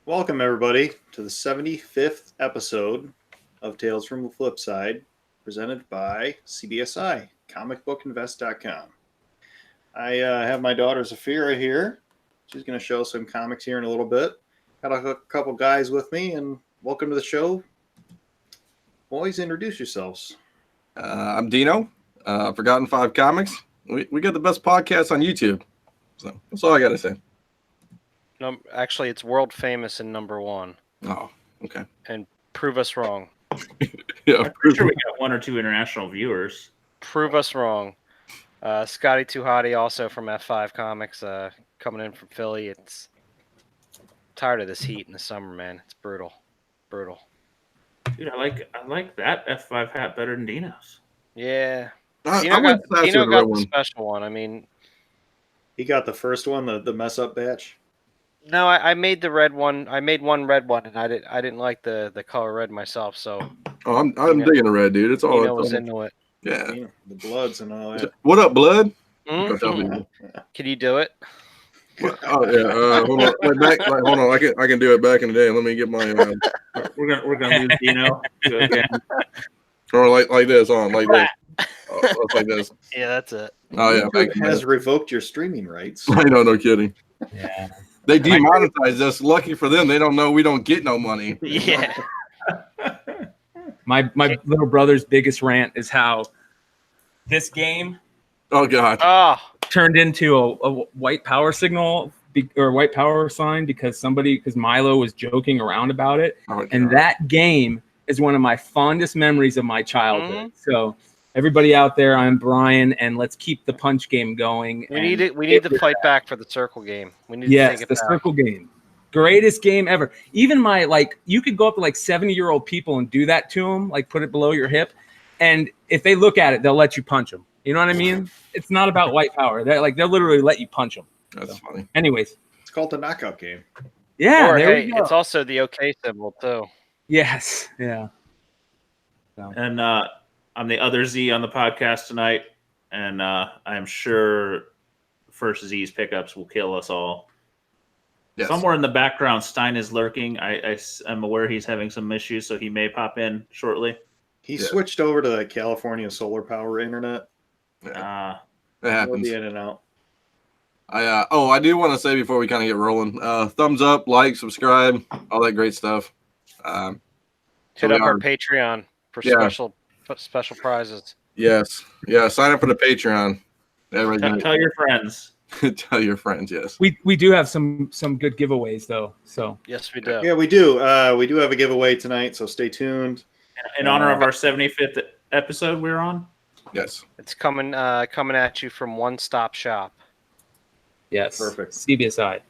Welcome, everybody, to the 75th episode of Tales from the Flipside, presented by CBSI, comicbookinvest.com. I have my daughter Sophie here. She's going to show some comics here in a little bit. Got a couple guys with me, and welcome to the show. Boys, introduce yourselves. I'm Dino, Forgotten Five Comics. We got the best podcast on YouTube. So that's all I got to say. No, actually, it's world famous and number one. Oh, okay. And prove us wrong. Yeah, I'm pretty sure we got one or two international viewers. Prove us wrong. Scotty Tuhati, also from F5 Comics, coming in from Philly. It's tired of this heat in the summer, man. It's brutal. Dude, I like that F5 hat better than Dino's. Yeah. I Dino got got the special one. I mean, He got the first one, the mess up batch. no, I made the red one. I made one red one, and I didn't like the color red myself. So I'm digging the red, dude. It's all. Dino was into it. Yeah. The Bloods and all that. What up, blood? Mhm. Can you do it? Oh yeah. Hold on. Hold on. I can do it back in the day. Let me get my. We're gonna lose Dino again. Or like this on like this. It's like this. Yeah, that's it. Oh yeah. YouTube has revoked your streaming rights. I know, no kidding. Yeah. They demonetized us. Lucky for them, they don't know we don't get no money. Yeah. My little brother's biggest rant is how this game Oh god. Oh, turned into a white power signal or white power sign because Milo was joking around about it. Oh, And God. that game is one of my fondest memories of my childhood. Mm-hmm. So everybody out there, I'm Brian, and let's keep the punch game going. we need it. We need to fight back for the circle game. We need to Yes, take it the back. circle game. Greatest game ever. Even you could go up to 70-year-old people and do that to them, put it below your hip. And if they look at it, they'll let you punch them. You know what I mean? It's not about white power. They'll literally let you punch them. That's funny. Anyways. It's called the knockout game. Yeah. Or, there hey, we go. it's also the OK symbol too. Yes. Yeah. So. And I'm the other Z on the podcast tonight, and I'm sure first Z's pickups will kill us all. Yes. Somewhere in the background, Stein is lurking. I'm aware he's having some issues, so he may pop in shortly. He switched over to the California solar power internet. It He'll happens. be in and out. I do want to say before we kind of get rolling, thumbs up, like, subscribe, all that great stuff. Hit up our Patreon for special prizes. Yes. Yeah. Sign up for the Patreon. Tell your friends. Tell your friends. Yes. We do have some good giveaways though. So Yes, we do. Yeah, we do. We do have a giveaway tonight, so stay tuned. In honor of our 75th episode we're on. Yes. It's coming at you from One Stop Shop. yes. Perfect. CBSI.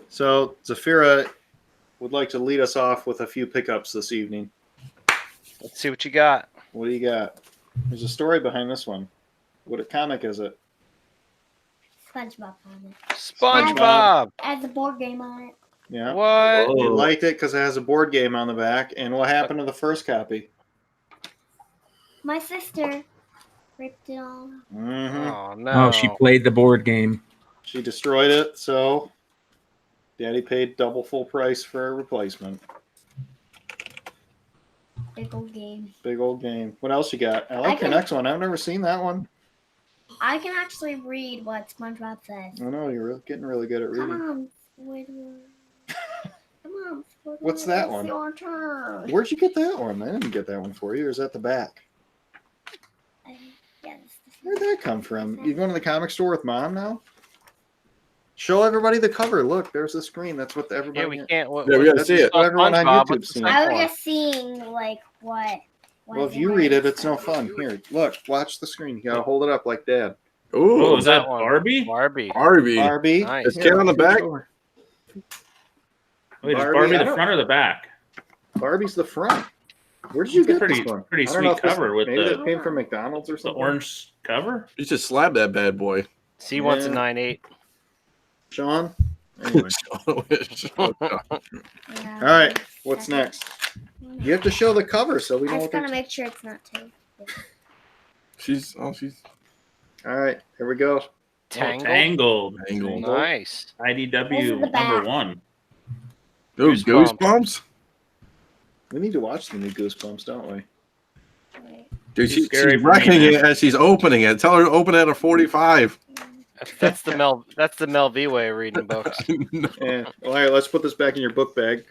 So Zafira would like to lead us off with a few pickups this evening. Let's see what you got. What do you got? There's a story behind this one. What comic is it? SpongeBob comic. SpongeBob. Has a board game on it. Yeah. What? You liked it because it has a board game on the back. And what happened to the first copy? My sister ripped it all. Mm-hmm. Oh no. Oh, she played the board game. She destroyed it, so Daddy paid double full price for a replacement. Big old game. Big old game. What else you got? I like I your can- next one. I've never seen that one. I can actually read what SpongeBob says. I know you're getting really good at Come reading. on, Squidward. Come on, Squidward. What's that it's one? Your turn. Where'd you get that one? I didn't get that one for you. Or is that the back? Yes. Where'd that come from? You going to the comic store with Mom now? Show everybody the cover. Look, there's the screen. That's what everybody. Yeah, we can't. Yeah, we gotta That's see it. what everyone on SpongeBob, YouTube's what's the seen. I second was one? just seeing what. Well, if you read it, it's no fun. Here, look, watch the screen. You gotta hold it up like Dad. Ooh, Oh, is that one? Barbie? Barbie. Barbie. Barbie. Nice. Is Ken on the back? Wait, is Barbie, Barbie I the don't- front or the back? Barbie's the front. Where did you get Pretty- this one? pretty I don't know sweet if this- cover with maybe the- that came from McDonald's or The something. orange cover? You just slapped that bad boy. C wants a Yeah. 9.8. Sean. Anyway. Oh, God. Yeah. All right. What's next? You have to show the cover so we know I what just they're. gotta make sure it's not too. she's. All right. Here we go. Tangled. Tangled. Angled. Nice. This is IDW the back. number 1. Those Goosebumps. Goosebumps? We need to watch the new Goosebumps, don't we? Wait. Dude, Too scary she's for me, wrecking man. it as she's opening it. Tell her to open it at a 45. That's the Mel V way of reading books. No. Yeah. All right, let's put this back in your book bag.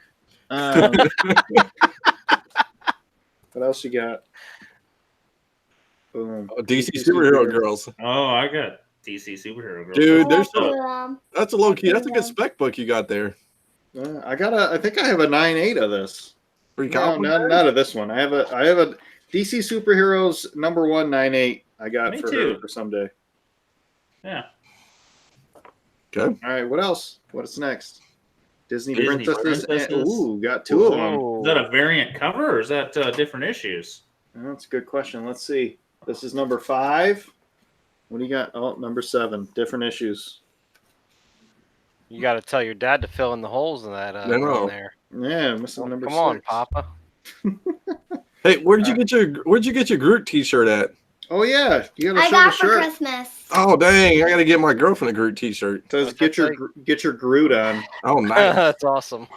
What else you got? Boom. DC Superhero Girls. Oh, I got DC Superhero Girl. Dude, there's Two some, of them. that's a low key. That's a good spec book you got there. I think I have a 9.8 of this. Free No, comic book? not of this one. I have a DC Superheroes #1 9.8 I got Me for too. her for someday. Yeah. Okay. All right, what else? What's next? Disney Disney Princesses. Princesses. Ooh, got two of them. Ooh. Is that a variant cover or is that different issues? That's a good question. Let's see. This is number 5. What do you got? Oh, number 7. Different issues. You got to tell your dad to fill in the holes in that I know. run there. Yeah, missing number Come 6. on, Papa. Hey, where'd you get your Groot T-shirt at? Oh yeah, you gotta I show got the for shirt. Christmas. Oh dang! I gotta get my girlfriend a Groot T-shirt. It says get your Groot on. Oh nice. That's awesome.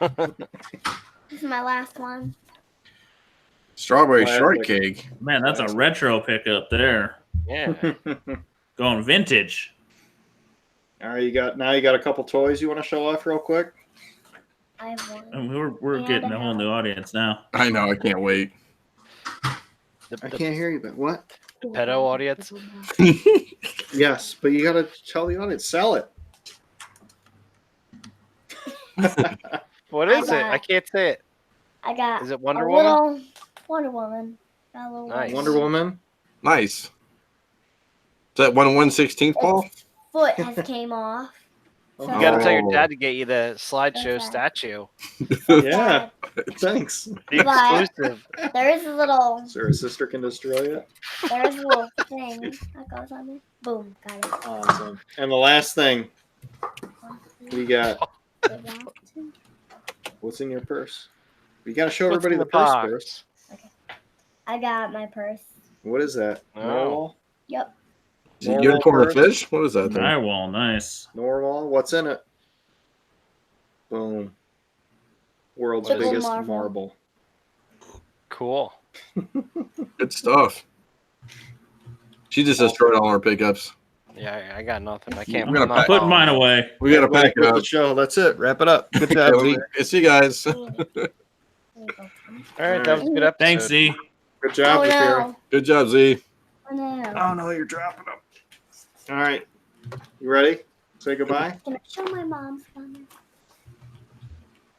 This is my last one. Strawberry Classic. shortcake. Man, that's a retro pickup there. Yeah. Going vintage. All right, you got a couple toys you want to show off real quick? I have one. And we're Yeah, getting they a whole have. new audience now. I know. I can't wait. The I can't hear you, but what? pedo audience. Yes, but you gotta tell the audience, sell it. What is it? got- I can't say it. I got Is it Wonder a Woman? little Wonder Woman. Got a little Nice. Wonder Woman. Nice. Is that 1/16, Paul? Its foot has came off. Oh. You got to tell your Oh. dad to get you the slideshow Okay. statue. Yeah. Thanks. The But- exclusive. There is a little Is there a sister can destroy it? there is a little thing that goes on there. Boom, got it. Awesome. And the last thing, what do you got? What's in your purse? You gotta show What's everybody in the the purse box? first. I got my purse. What is that? Oh. Normal? Yep. Is it unicorn of fish? What is that thing? Nirewall, nice. Normal. What's in it? Boom. World's What is it? biggest Marble. marble. Cool. Good stuff. She just destroyed all our pickups. Yeah, I got nothing. I can't. I'm gonna I'm not pack- Putting following mine it. away. We got to Everybody pack it quit up. the show. That's it. Wrap it up. Good job, Z. See you guys. All right, that was a good episode. Thanks, Z. Good job, Oh Zafira. no. Good job, Z. Oh no. Oh no, you're dropping them. All right. You ready? Say goodbye. Can I show my mom's comment?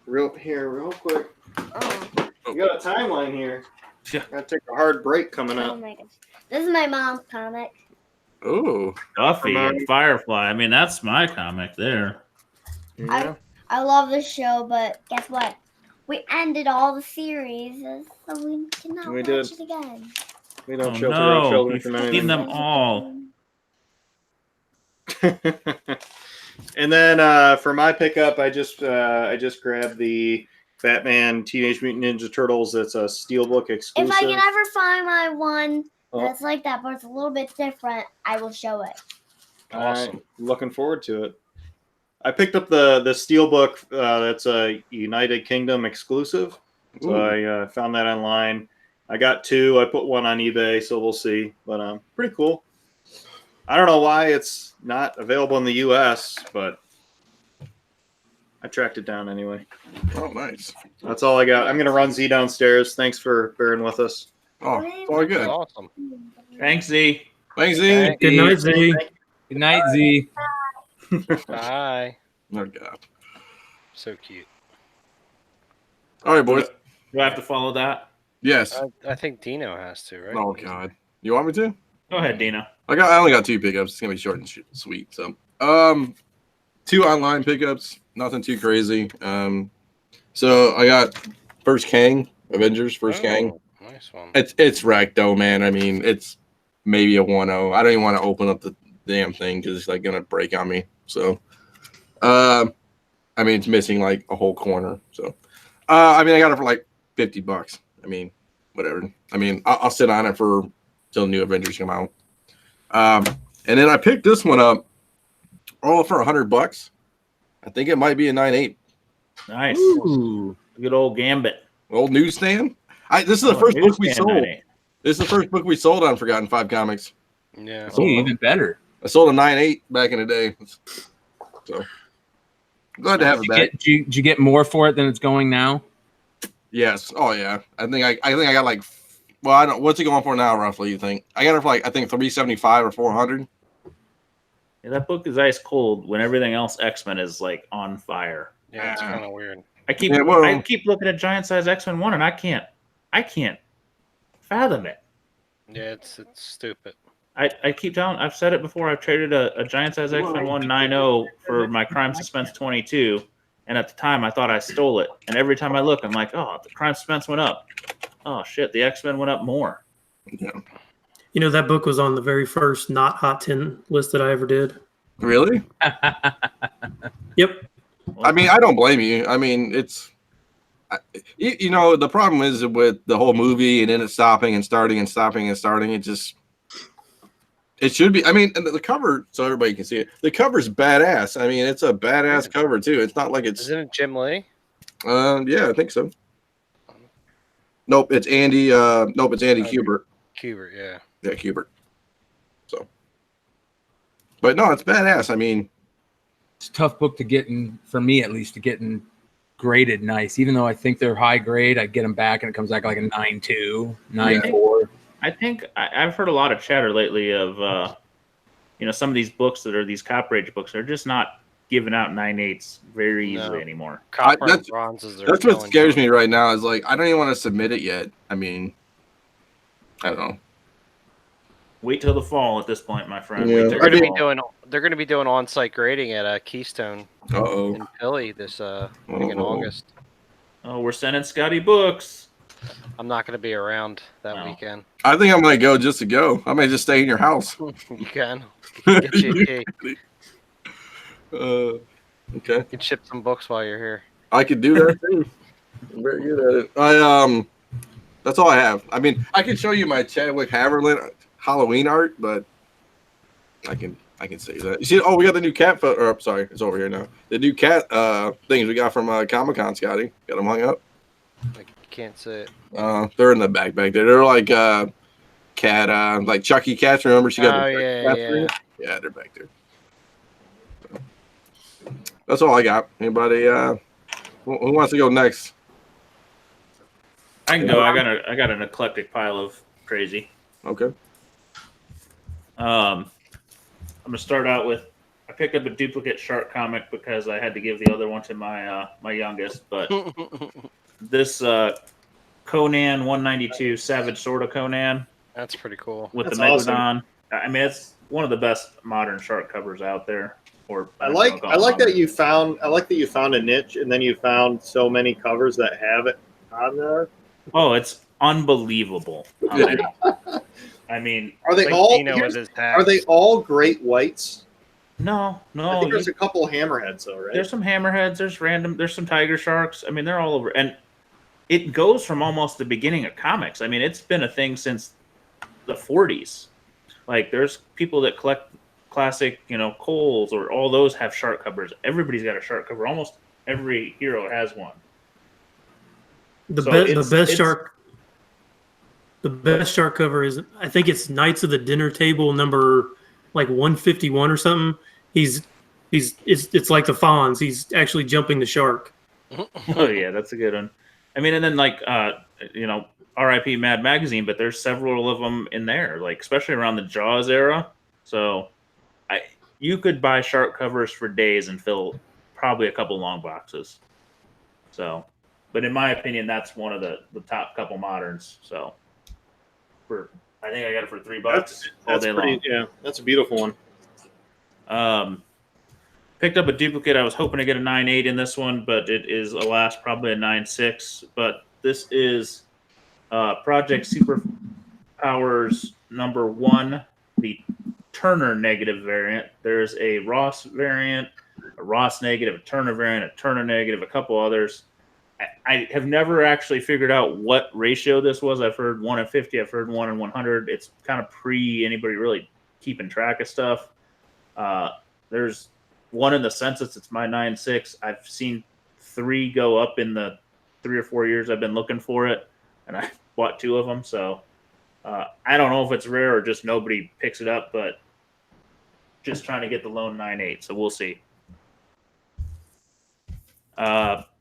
Real quick. Oh. You got a timeline here. Yeah. Gotta take a hard break coming Oh up. my gosh. This is my mom's comic. Oh, Buffy Hermione. and Firefly. I mean, that's my comic there. Yeah. I love this show, but guess what? We ended all the series, so we cannot We watch did. it again. We don't Oh, shelter our no. children You've from seen anything. them all. And then for my pickup, I just grabbed the Batman Teenage Mutant Ninja Turtles. That's a Steelbook exclusive. If I can ever find my one Oh. that's like that, but it's a little bit different, I will show it. All right, Awesome. looking forward to it. I picked up the Steelbook. That's a United Kingdom exclusive. So I found that online. I got 2. I put 1 on eBay, so we'll see. But pretty cool. I don't know why it's not available in the U.S., but I tracked it down anyway. oh, nice. That's all I got. I'm gonna run Z downstairs. Thanks for bearing with us. Oh, it's all good. Awesome. Thanks, Z. Thanks, Z. Thank Good night, Z. Good night, Z. Bye. Oh God. So cute. All right, boys. Do I have to follow that? Yes. I think Dino has to, right? Oh God. You want me to? Go ahead, Dino. I only got 2 pickups. It's gonna be short and sweet. So, 2 online pickups. Nothing too crazy. So I got first Kang Avengers. First Kang. Oh, nice one. It's wrecked though, man. I mean, it's maybe a 1.0. I don't even want to open up the damn thing because it's like gonna break on me. So, I mean, it's missing like a whole corner. So, I mean, I got it for like $50. I mean, whatever. I mean, I'll sit on it for till new Avengers come out. And then I picked this one up all for $100. I think it might be a 9.8. Nice. Ooh. Good old Gambit. Old Newsstand. This is the Oh, first book we Newsstand sold. 98. This is the first book we sold on Forgotten 5 Comics. Yeah. Oh, even better. I sold a 9.8 back in the day. So glad to have it back. Did you get more for it than it's going now? Yes. Oh yeah. I think I got like, well, I don't. What's it going for now, roughly? You think? I got it for like, I think 375 or 400. Yeah, that book is ice cold when everything else X-Men is like on fire. Yeah, it's kind of weird. I keep looking at Giant Size X-Men 1 and I can't fathom it. Yeah, it's stupid. I keep telling, I've said it before, I've traded a Giant Size X-Men 190 for my Crime Suspense 22, and at the time I thought I stole it. And every time I look, I'm like, oh, the Crime Suspense went up. Oh shit, the X-Men went up more. Yeah. You know, that book was on the very first not hot 10 list that I ever did. Really? Yep. I mean, I don't blame you. I mean, it's, you know, the problem is with the whole movie and then it stopping and starting and stopping and starting. It should be. I mean, and the cover, so everybody can see it. The cover's badass. I mean, it's a badass cover too. It's not like it's. Isn't it Jim Lee? Yeah, I think so. Nope, it's Andy. Nope, it's Andy Kubert. Kubert, yeah. Yeah, Kubert. So, but no, it's badass. I mean, It's a tough book to get in, for me at least, to get in graded nice. Even though I think they're high grade, I get them back and it comes back like a 9.2, 9.4. I think I've heard a lot of chatter lately of, you know, some of these books that are these Copper Age books are just not giving out 9.8s very easily anymore. Copper and bronzes are that's what scares me right now. Is like I don't even want to submit it yet. I mean, I don't know. Wait till the fall at this point, my friend. Yeah. Wait till They're going to be doing on-site grading at Keystone Uh-oh. in Philly this I think in August. Oh, we're sending Scotty books. I'm not going to be around that weekend. I think I'm gonna go just to go. I may just stay in your house. You can. Get you a key. Okay. You can ship some books while you're here. I could do that too. I'm very good at it. That's all I have. I mean, I can show you my Chadwick Haverland Halloween art, but I can save that. You see? Oh, we got the new cat photo. Or, sorry, it's over here now. The new cat things we got from Comic-Con, Scotty. Got them hung up. I can't say it. They're in the back there. They're like cat, like Chucky cats. Remember, she got the cat thing? Yeah, they're back there. That's all I got. Anybody? Who wants to go next? I can go. I got an eclectic pile of crazy. Okay. I'm gonna start out with. I picked up a duplicate Shark comic because I had to give the other one to my my youngest. But this Conan 192 Savage Sword of Conan. That's pretty cool. With That's the Megalodon. awesome. I mean, it's one of the best modern Shark covers out there. Or I like that you found a niche, and then you found so many covers that have it on there. Oh, it's unbelievable. I mean, Are they Like all? Dino with his Are they all great whites? no. I think there's a couple hammerheads though, right? There's some hammerheads. There's some tiger sharks. I mean, they're all over, and it goes from almost the beginning of comics. I mean, it's been a thing since the 40s. Like, there's people that collect classic, Coles or all those have shark covers. Everybody's got a shark cover. Almost every hero has one. The best shark cover is, I think it's Knights of the Dinner Table number like 151 or something. It's like the Fonz. He's actually jumping the shark. Oh yeah, that's a good one. I mean, and then like R.I.P. Mad Magazine, but there's several of them in there, like especially around the Jaws era. So you could buy shark covers for days and fill probably a couple long boxes. So, but in my opinion, that's one of the top couple moderns. So, I think I got it for $3 all day long. Yeah, that's a beautiful one. Picked up a duplicate. I was hoping to get a 9.8 in this one, but it is, alas, probably a 9.6. But this is Project Superpowers #1, the Turner negative variant. There's a Ross variant, a Ross negative, a Turner variant, a Turner negative, a couple others. I have never actually figured out what ratio this was. I've heard 1 in 50. I've heard 1 in 100. It's kind of pre anybody really keeping track of stuff. There's one in the census. It's my 9.6. I've seen 3 go up in the 3 or 4 years I've been looking for it, and I bought 2 of them. So I don't know if it's rare or just nobody picks it up, but just trying to get the lone 9.8. So we'll see.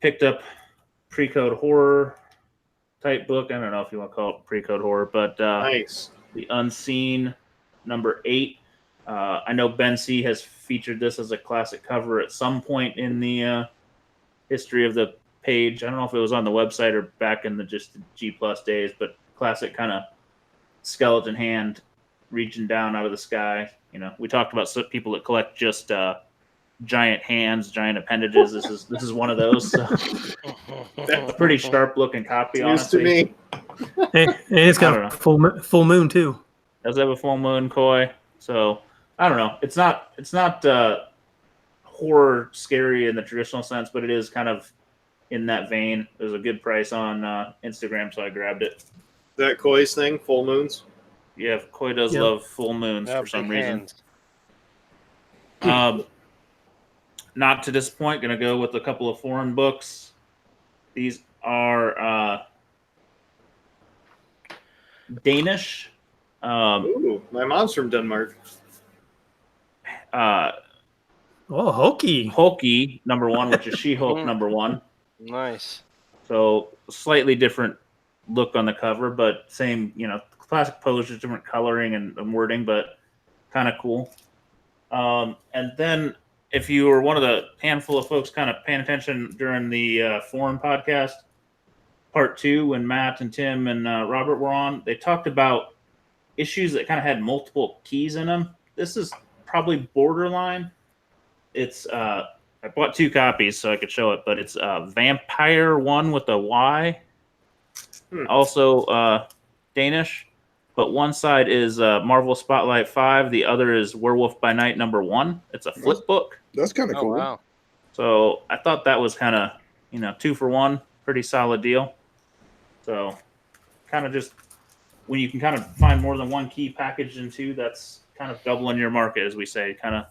Picked up pre-code horror type book. I don't know if you want to call it pre-code horror, but Nice. The Unseen number 8. I know Ben C has featured this as a classic cover at some point in the history of the page. I don't know if it was on the website or back in the just G Plus days, but classic kind of skeleton hand reaching down out of the sky. You know, we talked about some people that collect just giant hands, giant appendages. This is one of those. So. A pretty sharp looking copy, It's news to honestly. me. And it's I don't got know. a full moon too. Does have a full moon koi. So I don't know. It's not horror scary in the traditional sense, but it is kind of in that vein. There's a good price on Instagram, so I grabbed it. That Koi's thing, full moons. Yeah, koi does Yep. love full moons Yeah, for some big reason. hands. Not to disappoint, going to go with a couple of foreign books. These are Danish. Ooh, my mom's from Denmark. Oh, hokey. Hulky number 1, which is She-Hulk number 1. Nice. So slightly different look on the cover, but same, classic pose, just different coloring and wording, but kind of cool. And then if you were one of the handful of folks kind of paying attention during the foreign podcast, part 2, when Matt and Tim and Robert were on, they talked about issues that kind of had multiple keys in them. This is probably borderline. It's I bought 2 copies so I could show it, but it's Vampire 1 with a Y. Also Danish, but one side is Marvel Spotlight 5, the other is Werewolf by Night number 1. It's a flip book. That's kind of Oh cool. wow. So I thought that was kind of, 2 for 1, pretty solid deal. So kind of just when you can kind of find more than one key packaged in 2, that's kind of doubling your market, as we say. Kind of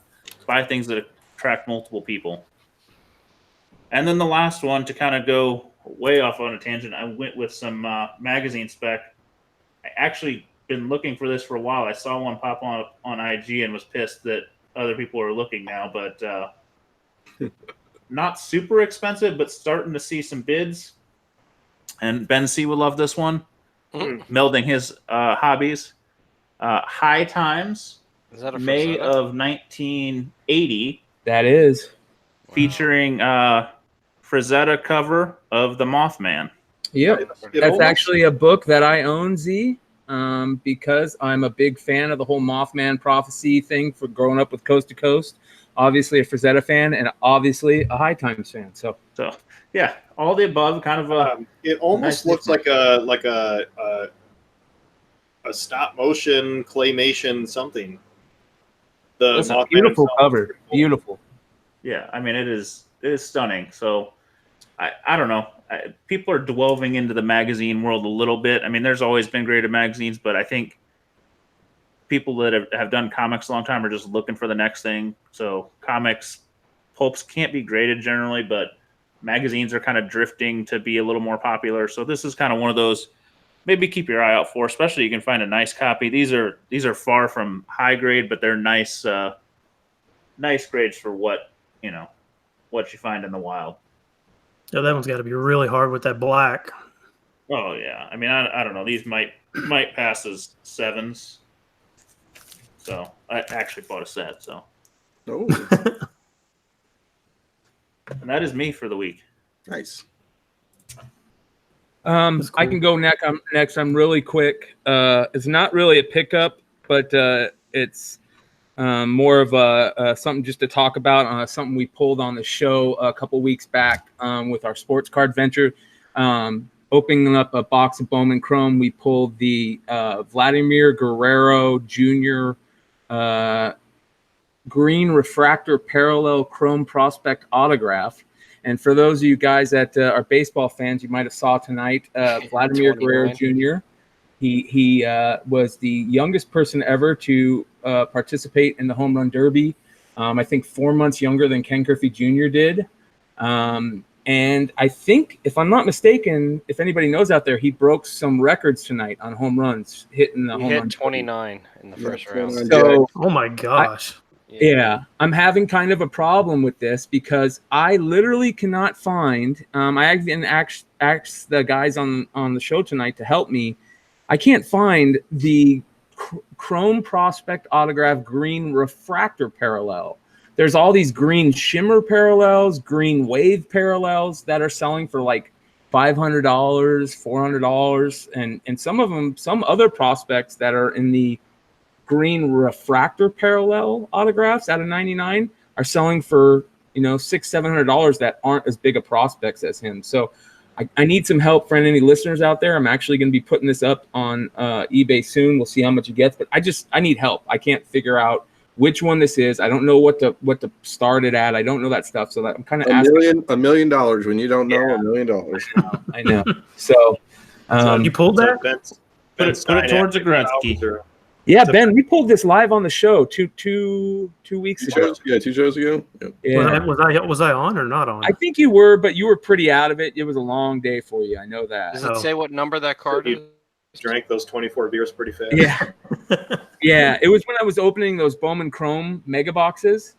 buy things that attract multiple people. And then the last one, to kind of go way off on a tangent, I went with some magazine spec. I actually been looking for this for a while. I saw one pop on IG and was pissed that other people are looking now, but not super expensive, but starting to see some bids. And Ben C would love this one. Melding his hobbies. High Times, Is that a May Frazetta? of 1980, That is. featuring Frazetta cover of the Mothman. Yep. It That's almost- actually a book that I own, Z, because I'm a big fan of the whole Mothman prophecy thing for growing up with Coast to Coast. Obviously a Frazetta fan and obviously a High Times fan. So So yeah, all the above, kind of It almost Nice looks like a stop motion claymation something. The it's a Mothman beautiful himself is cover. pretty cool. Beautiful. yeah. I mean, it is stunning. So I don't know. People are delving into the magazine world a little bit. I mean, there's always been graded magazines, but I think people that have done comics a long time are just looking for the next thing. So comics pulps can't be graded generally, but magazines are kind of drifting to be a little more popular. So this is kind of one of those maybe keep your eye out for, especially you can find a nice copy. These are far from high grade, but they're nice grades for what you find in the wild. Yeah, that one's got to be really hard with that black. Oh yeah, I mean I don't know. These might pass as 7s. So I actually bought a set. So Oh, and that is me for the week. nice. That's I cool. can go next. I'm really quick. It's not really a pickup, but it's more of a something just to talk about. Something we pulled on the show a couple weeks back with our sports card venture. Opening up a box of Bowman Chrome, we pulled the Vladimir Guerrero Jr. Green Refractor Parallel Chrome Prospect Autograph. And for those of you guys that are baseball fans, you might have saw tonight Vladimir Guerrero 29. Jr. He was the youngest person ever to participate in the home run derby. I think 4 months younger than Ken Griffey Jr. did. And And I think, if I'm not mistaken, if anybody knows out there, he broke some records tonight on home runs, hitting the He home hit run. 29 in the first round. So, Oh my gosh. yeah, I'm having kind of a problem with this because I literally cannot find. I even asked the guys on the show tonight to help me. I can't find the Chrome Prospect Autograph green refractor parallel. There's all these green shimmer parallels, green wave parallels that are selling for like $500, $400, and some of them, some other prospects that are in the green refractor parallel autographs out of 99 are selling for $600-$700 that aren't as big a prospects as him. So I need some help from any listeners out there. I'm actually going to be putting this up on eBay soon. We'll see how much it gets, but I need help. I can't figure out which one this is. I don't know what to start it at. I don't know that stuff. So that I'm kind of asking. $1 million when you don't know $1 million. I know. So You pulled that? Put it towards the Gretzky. yeah, Ben, we pulled this live on the show two weeks ago. 2 shows ago. Yep. Yeah. Was I on or not on? I think you were, but you were pretty out of it. It was a long day for you. I know that. Does it say what number that card is? Drank those 24 beers pretty fast. Yeah. Yeah. It was when I was opening those Bowman Chrome mega boxes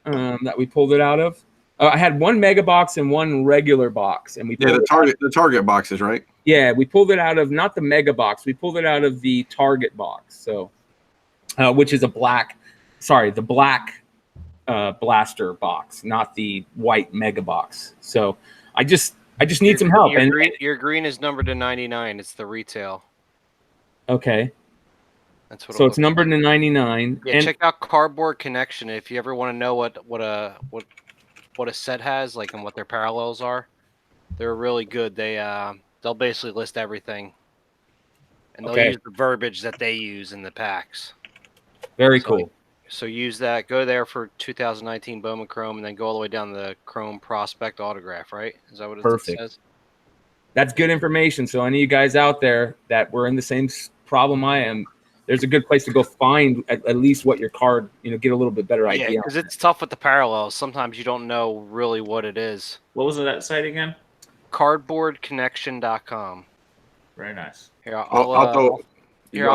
that we pulled it out of. I had one mega box and one regular box, and we pulled the target boxes, right? Yeah, we pulled it out of not the mega box. We pulled it out of the Target box. So, which is the black blaster box, not the white mega box. So I just need some help. Your green is numbered to 99. It's the retail. Okay. That's what. So it's numbered to 99. Yeah, check out Cardboard Connection if you ever want to know what a set has, like, and what their parallels are. They're really good. They'll basically list everything, and they'll use the verbiage that they use in the packs. Very cool. So use that. Go there for 2019 Bowman Chrome, and then go all the way down the Chrome Prospect Autograph. Right? Is that what it says? That's good information. So any of you guys out there that were in the same problem I am, there's a good place to go find at least what your card, get a little bit better idea. Yeah, because it's tough with the parallels. Sometimes you don't know really what it is. What was that site again? Cardboardconnection.com. Very nice. Here, I'll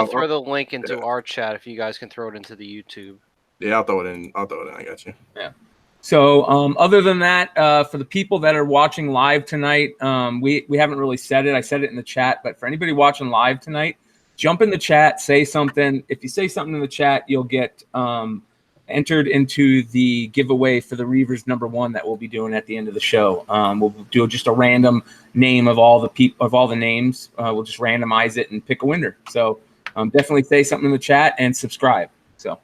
throw the link into our chat if you guys can throw it into the YouTube. Yeah, I'll throw it in. I got you. Yeah. So other than that, for the people that are watching live tonight, we haven't really said it. I said it in the chat, but for anybody watching live tonight, jump in the chat, say something. If you say something in the chat, you'll get entered into the giveaway for the Reavers #1 that we'll be doing at the end of the show. We'll do just a random name of all the names. We'll just randomize it and pick a winner. So definitely say something in the chat and subscribe. So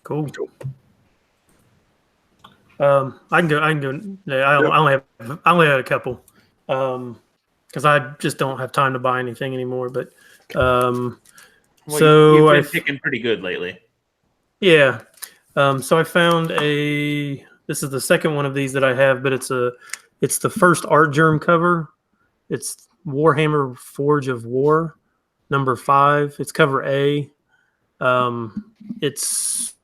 cool. I can go. Yeah, I only had a couple. Because I just don't have time to buy anything anymore. But you've been picking pretty good lately. Yeah. So I found this is the second one of these that I have, but it's the first Art Germ cover. It's Warhammer Forge of War, number 5. It's cover A. It's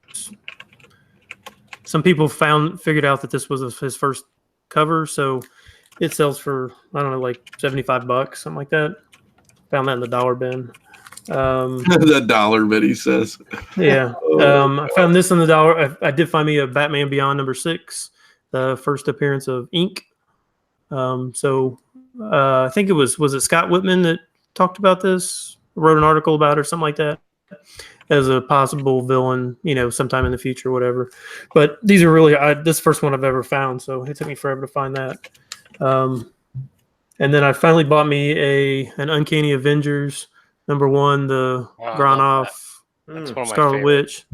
some people figured out that this was his first cover, so it sells for, I don't know, like $75, something like that. Found that in the dollar bin. The dollar bin, he says. Yeah. I found this in the dollar. I did find me a Batman Beyond number 6, the first appearance of Ink. I think it was it Scott Whitman that talked about this, wrote an article about it or something like that, as a possible villain, sometime in the future, whatever. But these are really this first one I've ever found, so it took me forever to find that. And then I finally bought me an Uncanny Avengers #1, the Granoff Scarlet Witch.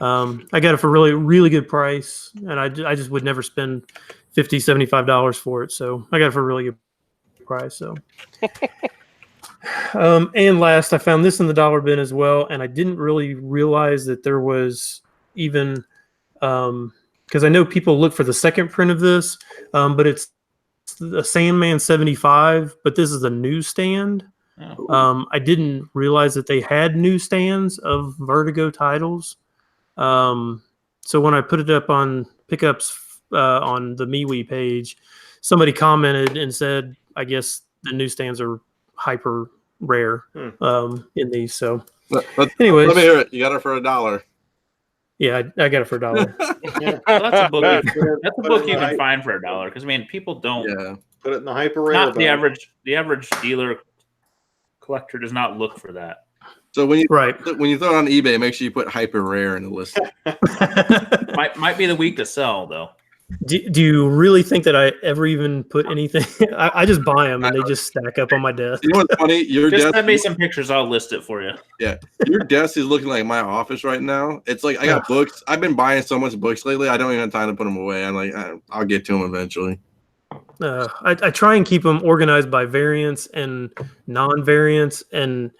I got it for a really, really good price, and I just would never spend $50, $75 for it. So I got it for a really good price. So, and last, I found this in the dollar bin as well, and I didn't really realize that there was even because I know people look for the second print of this, but it's a Sandman 75, but this is a newsstand. I didn't realize that they had newsstands of Vertigo titles. So when I put it up on pickups on the MeWe page, somebody commented and said, I guess the newsstands are hyper rare in these. So, anyways, let me hear it. You got it for $1. yeah, I got it for $1. Yeah. Well, that's a book. That's a Put it book in you the can hype- find for $1 because people don't. Yeah. Put it in the hyper rare. Not the box. average dealer collector does not look for that. So when you Right. when you throw it on eBay, make sure you put hyper rare in the list. Might be the week to sell though. Do you really think that I ever even put anything? I just buy them and they just stack up on my desk. You know what's funny? Your Just desk, send me some pictures. I'll list it for you. yeah, your desk is looking like my office right now. It's like I got books. I've been buying so much books lately. I don't even have time to put them away. I'm like, I'll get to them eventually. I try and keep them organized by variants and non-variants, and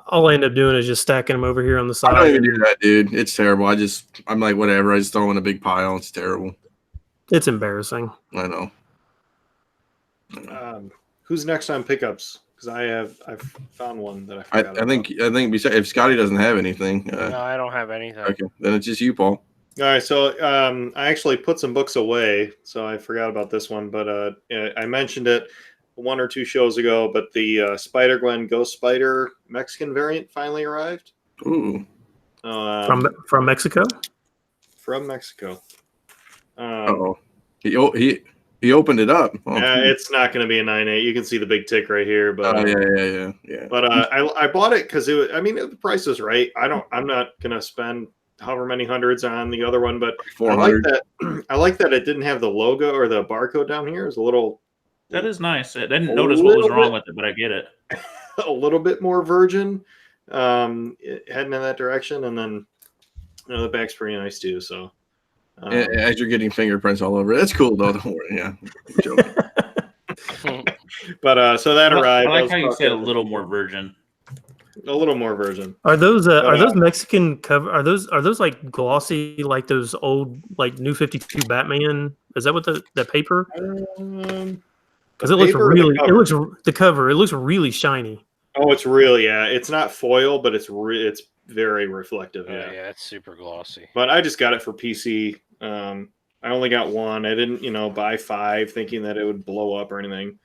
all I end up doing is just stacking them over here on the I don't side. even do that, dude. It's terrible. I'm like, whatever. I just throw them in a big pile. It's terrible. It's embarrassing. I know. Who's next on pickups? Because I've found one that I forgot. I think besides, if Scotty doesn't have anything, No, I don't have anything. okay, then it's just you, Paul. All right, so I actually put some books away, so I forgot about this one, but I mentioned it 1 or 2 shows ago. But the Spider Gwen Ghost Spider Mexican variant finally arrived. Ooh. From Mexico. From Mexico. Oh, he opened it up. Oh, It's not going to be a 9.8. You can see the big tick right here, but yeah. But I bought it because the price was right. I'm not going to spend however many hundreds on the other one, but I like 400. that. I like that it didn't have the logo or the barcode down here. It's a little. That is nice. I didn't notice what was wrong with it, but I get it. A little bit more virgin, heading in that direction, and then the back's pretty nice too. So, As you're getting fingerprints all over it, that's cool though. Don't worry. Yeah, I'm joking. but so that arrived. I like how you said a little more virgin. A little more virgin. Are those Mexican cover? Are those like glossy like those old like New 52 Batman? Is that what the paper? Because it looks really the cover. It looks really shiny. Oh, it's really It's not foil, but it's very reflective. Yeah, it's super glossy. But I just got it for PC. I only got one. I didn't, buy 5 thinking that it would blow up or anything.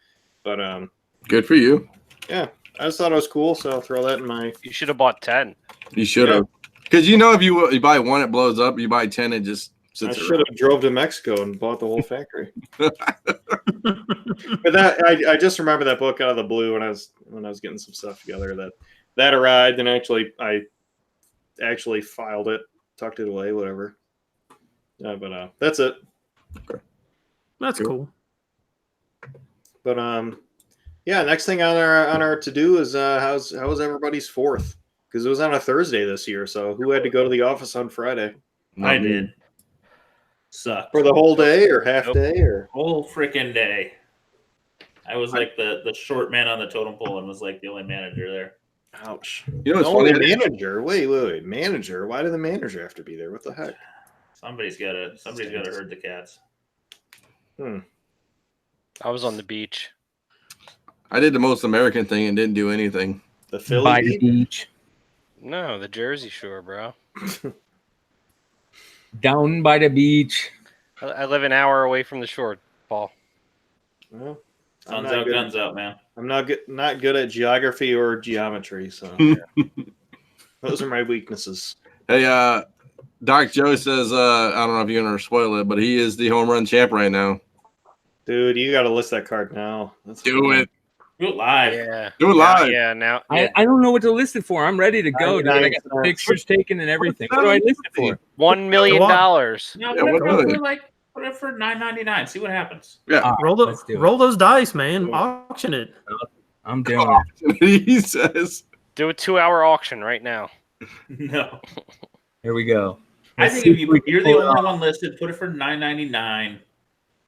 But Good for you. yeah, I just thought it was cool, so I'll throw that in my. You should have bought 10. You should have, because if you buy 1, it blows up. You buy 10, it just I sits should have drove to Mexico and bought the whole factory. But I just remember that book out of the blue when I was getting some stuff together that arrived, and I actually filed it, tucked it away, whatever. But that's it. That's cool. But yeah. Next thing on our to do is how was everybody's 4th? Because it was on a Thursday this year. So who had to go to the office on Friday? I did. Sucked. For the whole day or half day or Whole freaking day. I was like the short man on the totem pole and was like the only manager there. ouch. You know, it's Only funny. manager. Wait, manager. Why did the manager have to be there? What the heck? Somebody's gotta herd the cats. I was on the beach. I did the most American thing and didn't do anything. The By Philly. the beach, No, the Jersey Shore, bro. down by the beach. I live an hour away from the shore, Paul. Well, Sun's out, guns out, man. I'm not good at geography or geometry, so those are my weaknesses. Hey, Doc Joe says, I don't know if you're gonna spoil it, but he is the home run champ right now. Dude, you got to list that card now. Let's Do it. Do it live. Yeah. Do it live. Yeah, now. I don't know what to list it for. I'm ready to go, dude. I got the pictures taken and everything. What do I list it for? $1 million. No, Yeah, what really? put it for $9.99. See what happens. Yeah. Let's do it. Roll those dice, man. Auction it. I'm doing it. He says. Do a 2-hour auction right now. No. Here we go. I Let's think see if if we you're can the pull it only off. one listed, put it for $9.99.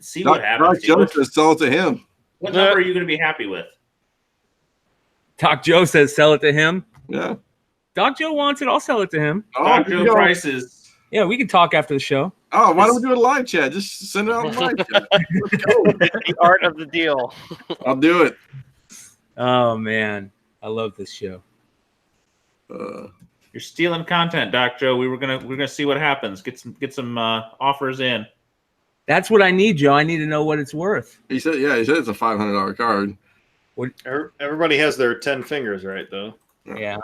See Doc what happens. Joe says sell it to him. What number are you going to be happy with? Doc Joe says sell it to him. Yeah. Doc Joe wants it. I'll sell it to him. Oh, Doc here you Joe go. prices. Yeah, we can talk after the show. Oh, why don't we do a live chat? Just send it out in live chat. Let's go. The art of the deal. I'll do it. Oh man, I love this show. You're stealing content, Doc Joe. We're gonna see what happens. Get some offers in. That's what I need, Joe. I need to know what it's worth. He said it's a $500 card. Everybody has their 10 fingers, right? Though. Yeah.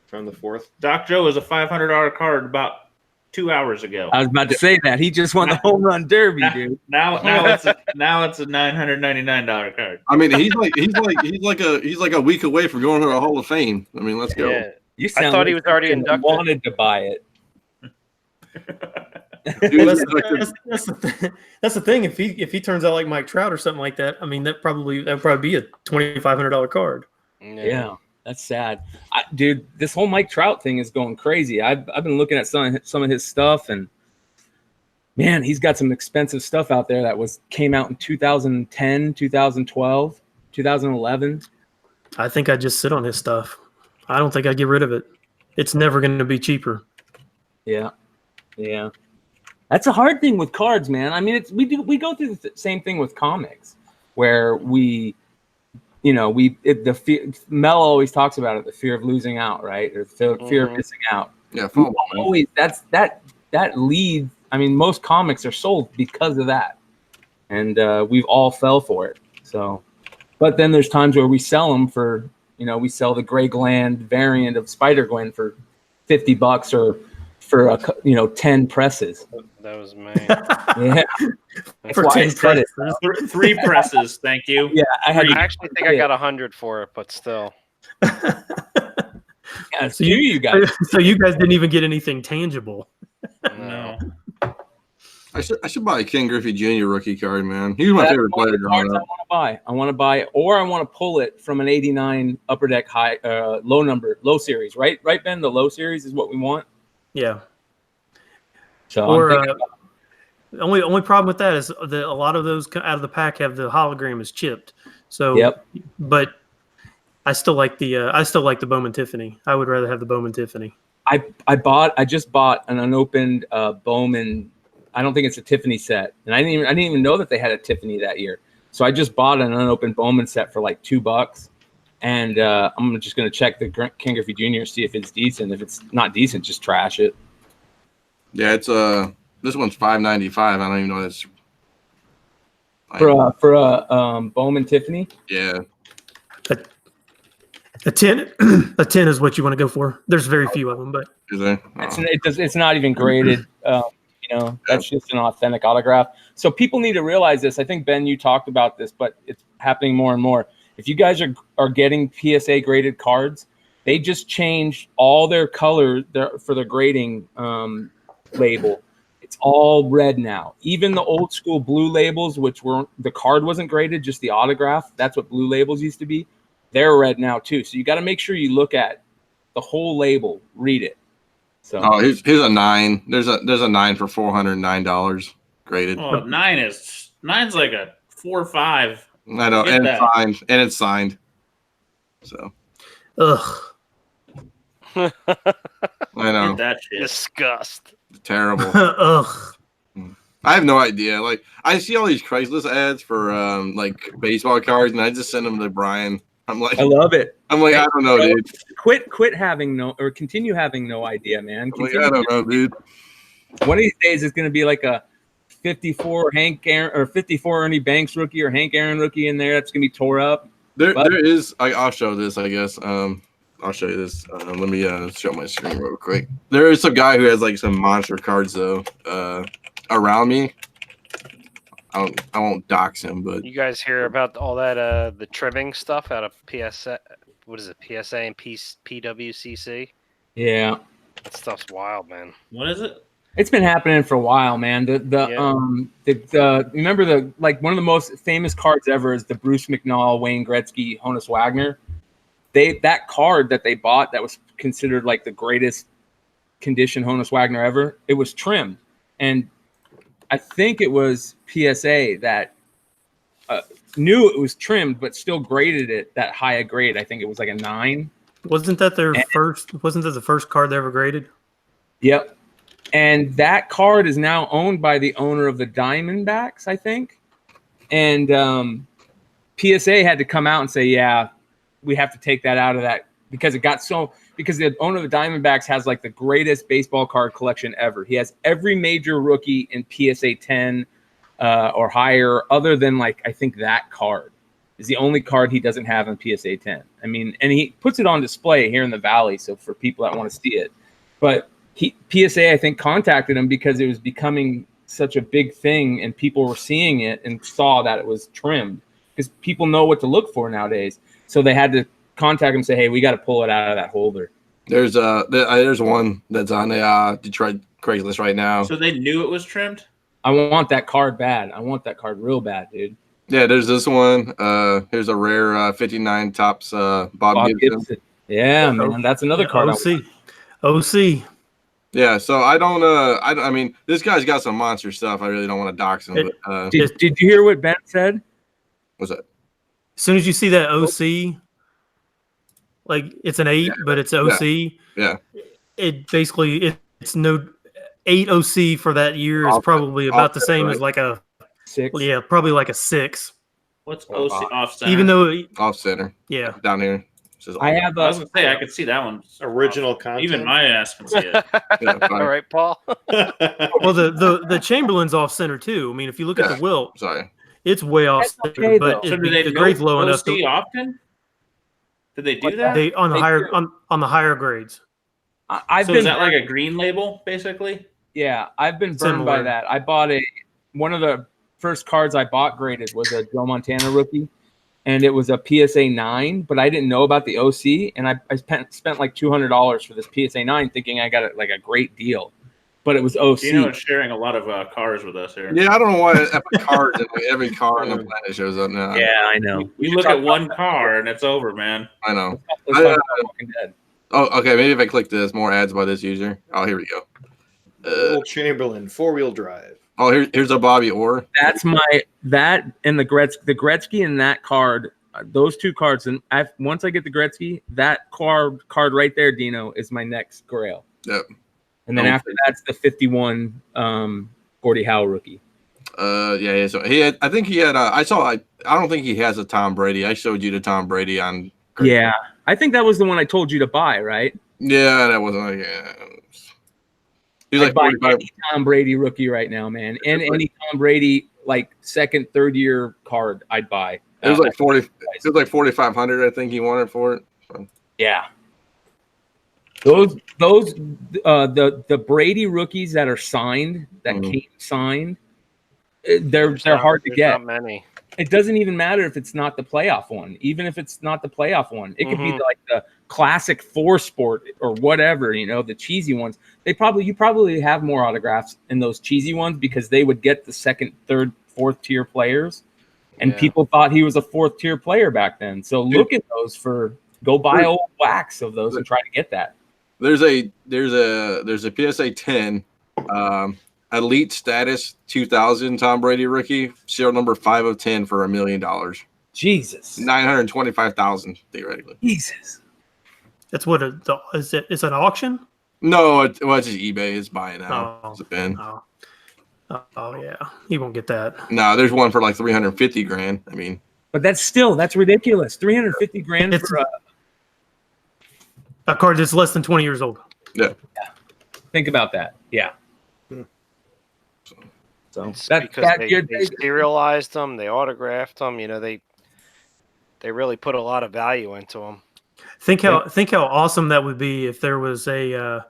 From the 4th. Doc Joe is a $500 card about 2 hours ago. I was about to say that he just won the home run derby, dude. Now it's a $999 card. I mean, he's like a week away from going to the Hall of Fame. I mean, let's go. Yeah. You I sound thought like he was already someone inducted. wanted to buy it. Dude, That's the thing. If he turns out like Mike Trout or something like that, I mean that would probably be a $2,500 card. Yeah, that's sad, dude. This whole Mike Trout thing is going crazy. I've been looking at some of his stuff, and man, he's got some expensive stuff out there that came out in 2010, 2012, 2011. I think I just sit on his stuff. I don't think I get rid of it. It's never going to be cheaper. Yeah. That's a hard thing with cards, man. I mean, we go through the same thing with comics, where Mel always talks about it, the fear of losing out, right? Or fear of missing out. Yeah, football, man. Always that leads. I mean, most comics are sold because of that, and we've all fell for it. So, but then there's times where we sell them for, we sell the Gray Gland variant of Spider-Gwen for $50 or for 10 presses. That was me. Yeah, For why I 10 said it. presses. 3 presses, thank you. Yeah, I actually think I got 100 for it, but still. Yeah, so you guys. So you guys didn't even get anything tangible. No. I should buy a Ken Griffey Jr. rookie card, man. He was my favorite player growing up. I want to buy, or I want to pull it from an '89 Upper Deck high, low series. Right, Ben. The low series is what we want. Yeah. So Or the only problem with that is that a lot of those out of the pack have the hologram is chipped. So Yep. But I still like the Bowman Tiffany. I would rather have the Bowman Tiffany. I just bought an unopened Bowman. I don't think it's a Tiffany set, and I didn't even know that they had a Tiffany that year. So I just bought an unopened Bowman set for like $2, and I'm just gonna check the Ken Griffey Jr. see if it's decent. If it's not decent, just trash it. Yeah, it's this one's $5.95. I don't even know this. For a Bowman Tiffany. Yeah. A 10, a 10 is what you want to go for. There's very few of them, but Is there? It's not even graded. That's just an authentic autograph. So people need to realize this. I think, Ben, you talked about this, but it's happening more and more. If you guys are getting PSA graded cards, they just changed all their color for their grading label. It's all red now. Even the old school blue labels, which the card wasn't graded, just the autograph. That's what blue labels used to be. They're red now too. So you got to make sure you look at the whole label, read it. So here's a 9. There's a 9 for $409 graded. Oh, 9's like a 4 or 5. I know, and it's signed. And it's signed. So. ugh. I know. Get that shit. Disgust. Terrible. Ugh. I have no idea. Like, I see all these Craigslist ads for like baseball cards, and I just send them to Brian. I'm like, I love it. I don't know, dude. Quit having continue having no idea, man. I'm like, I don't know, dude. One of these days it's going to be like a 54 Hank Aaron or 54 Ernie Banks rookie or Hank Aaron rookie in there. That's going to be tore up. There is. I'll show this, I guess. I'll show you this. Let me show my screen real quick. There is some guy who has like some monster cards though around me. I won't dox him, but You guys hear about all that the trimming stuff out of PSA? What is it? PSA and PWCC? Yeah, That stuff's wild, man. What is it? it's been happening for a while, man. Remember one of the most famous cards ever is the Bruce McNall, Wayne Gretzky, Honus Wagner. That card that they bought that was considered like the greatest condition Honus Wagner ever. It was trimmed, and I think it was PSA that knew it was trimmed, but still graded it that high a grade. I think it was like a 9. Wasn't that the first card they ever graded? Yep. And that card is now owned by the owner of the Diamondbacks, I think. And PSA had to come out and say, yeah, we have to take that out of that because it got so because the owner of the Diamondbacks has like the greatest baseball card collection ever. He has every major rookie in PSA 10 or higher, other than like I think that card is the only card he doesn't have in PSA 10. I mean, and he puts it on display here in the Valley, so for people that want to see it. But PSA, I think, contacted him because it was becoming such a big thing, and people were seeing it and saw that it was trimmed, because people know what to look for nowadays. So they had to contact him and say, "Hey, we got to pull it out of that holder." There's one that's on the Detroit Craigslist right now. So they knew it was trimmed? I want that card bad. I want that card real bad, dude. Yeah, there's this one. Here's a rare 59 tops Bob Gibson. Yeah, man, that's another card. OC. Yeah, so I mean, this guy's got some monster stuff. I really don't want to dox him. But, Did you hear what Ben said? what's that? As soon as you see that OC, like it's an 8, but it's OC. Yeah. It basically it's no 8 OC for that year is probably about the same as like a 6. Yeah, probably like a 6. What's OC off center? Even though Off center. yeah, Down here. I have I was gonna say I could see that one. Original content. Even my ass can see it. Yeah, All right, Paul. well the Chamberlain's off center too. I mean, if you look at the wilt, Sorry. it's way off That's center, okay, but though. So do they the go grade's low enough. OC often? Did they do that? They on the They higher do. on the higher grades. I've So been is that like a green label, basically? Yeah, I've been burned by Similar. that. I bought one of the first cards I bought graded was a Joe Montana rookie, and it was a PSA 9, but I didn't know about the OC, and I spent like $200 for this PSA 9 thinking I got it like a great deal, but it was OC. Dino is sharing a lot of cars with us here. Yeah, I don't know why every car on the planet shows up now. Yeah, I know. You look at one car and it's over, man. I know. Let's talk about Walking Dead. Oh, okay. Maybe if I click this, more ads by this user. Oh, here we go. Will Chamberlain 4-wheel drive. Oh, here's a Bobby Orr. That's that and the Gretzky and that card. Those two cards, and once I get the Gretzky, that card right there, Dino, is my next Grail. Yep. And then after that's the 51 Gordie Howe rookie. Yeah. So I think he had. I don't think he has a Tom Brady. I showed you the Tom Brady on. Yeah, I think that was the one I told you to buy, right? Yeah, that wasn't. Yeah. He's I'd like buy 45. any Tom Brady rookie right now, man, and any Tom Brady like second, third year card I'd buy. It was like 40. It was like 4,500. I think he wanted for it. So. Yeah. Those the Brady rookies that are signed, that came signed, they're hard to get. Not many. It doesn't even matter if it's not the playoff one. Even if it's not the playoff one, it could be like the classic 4-sport or whatever, the cheesy ones. You probably have more autographs in those cheesy ones because they would get the second, third, fourth tier players, and people thought he was a 4th tier player back then. So look at those go buy old wax of those and try to get that. There's a PSA 10 elite status 2000 Tom Brady rookie, serial number 5 of 10 for $1 million. Jesus. 925,000 theoretically. Jesus. That's what is it? It's an auction. No, it's just eBay is buying out. Oh. It's a bin. Oh yeah, he won't get that. No, there's one for like 350 grand. I mean, but that's ridiculous. 350 grand for a card that's less than 20 years old. Yeah. Think about that. Yeah. So It's that because they serialized them, they autographed them. They really put a lot of value into them. Think how awesome that would be if there was a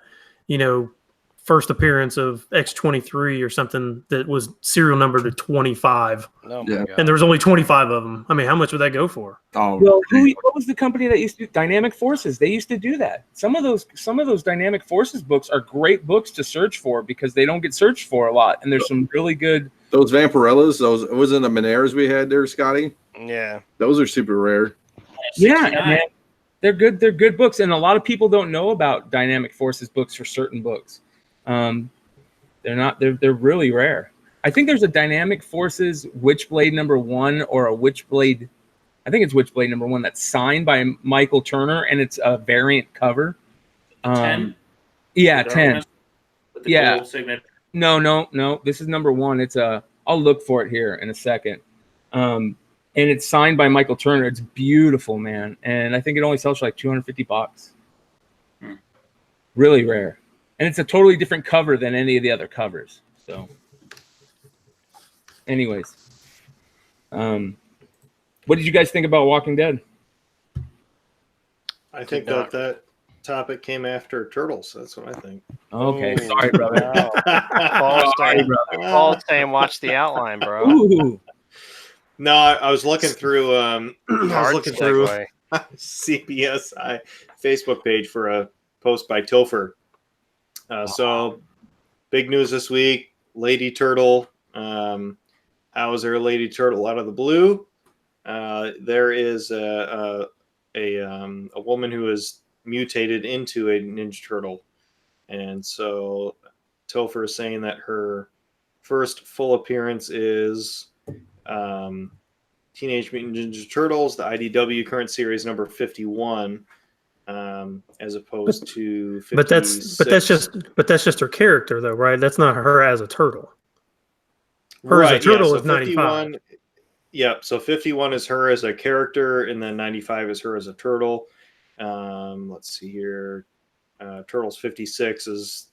first appearance of X-23 or something that was serial number to 25. Oh my God. And there was only 25 of them. I mean, how much would that go for? Oh, well, what was the company that used to do Dynamic Forces? They used to do that. Some of those Dynamic Forces books are great books to search for because they don't get searched for a lot, and there's some really good. Those Vampirellas, those wasn't the Moneras we had there, Scotty. Yeah, those are super rare. Yeah, man, they're good. They're good books, and a lot of people don't know about Dynamic Forces books for certain books. They're really rare. I think there's a Dynamic Forces Witchblade #1 or a Witchblade. I think it's Witchblade #1 that's signed by Michael Turner, and it's a variant cover. 10? Yeah, 10. With the Yeah. gold signature. No. This is #1. It's I'll look for it here in a second. And it's signed by Michael Turner. It's beautiful, man. And I think it only sells for like $250. Really rare. And it's a totally different cover than any of the other covers. So, anyways, what did you guys think about Walking Dead? I think not- that topic came after Turtles. That's what I think. Okay, Oh, sorry, brother. wow. Paul's Sorry, saying, brother. Paul's saying, watch the outline, bro. Ooh, No, I was looking through. I was Hard looking through segue. CBSI Facebook page for a post by Topher. So, big news this week: Lady Turtle. How is there a Lady Turtle out of the blue? There is a woman who is mutated into a Ninja Turtle, and so Topher is saying that her first full appearance is Teenage Mutant Ninja Turtles, the IDW current series number 51, as opposed to 56. but that's just her character though, right? That's not her as a turtle. Her as a turtle is 95. Yep. So 51 is her as a character, and then 95 is her as a turtle. Let's see here. Turtles 56 is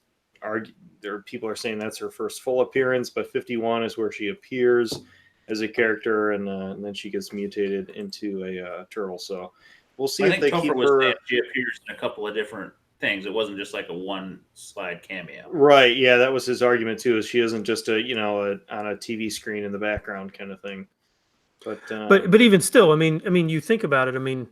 people are saying that's her first full appearance, but 51 is where she appears as a character, and then she gets mutated into a turtle. So we'll see I if think they Topher keep was her. saying she appears in a couple of different things. It wasn't just like a one slide cameo. Right. Yeah, that was his argument too. Is she isn't just on a TV screen in the background kind of thing. But even still, I mean, you think about it. I mean,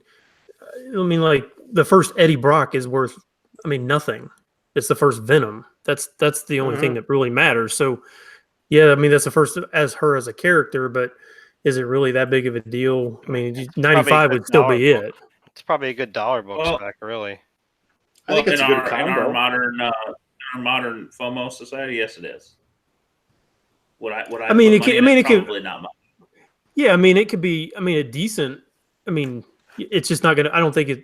like the first Eddie Brock is worth, nothing. It's the first Venom. That's the only thing that really matters. So, yeah, I mean, that's the first as her as a character, but is it really that big of a deal? I mean, 95 would still be it. It's probably a good dollar book Well, spec, really. I think it's a good in combo. our modern FOMO society. Yes, it is. Would I I mean, put it money could- on it? Probably not much. Yeah, I mean, it could be. I mean, a decent. I mean, it's just not gonna. I don't think it.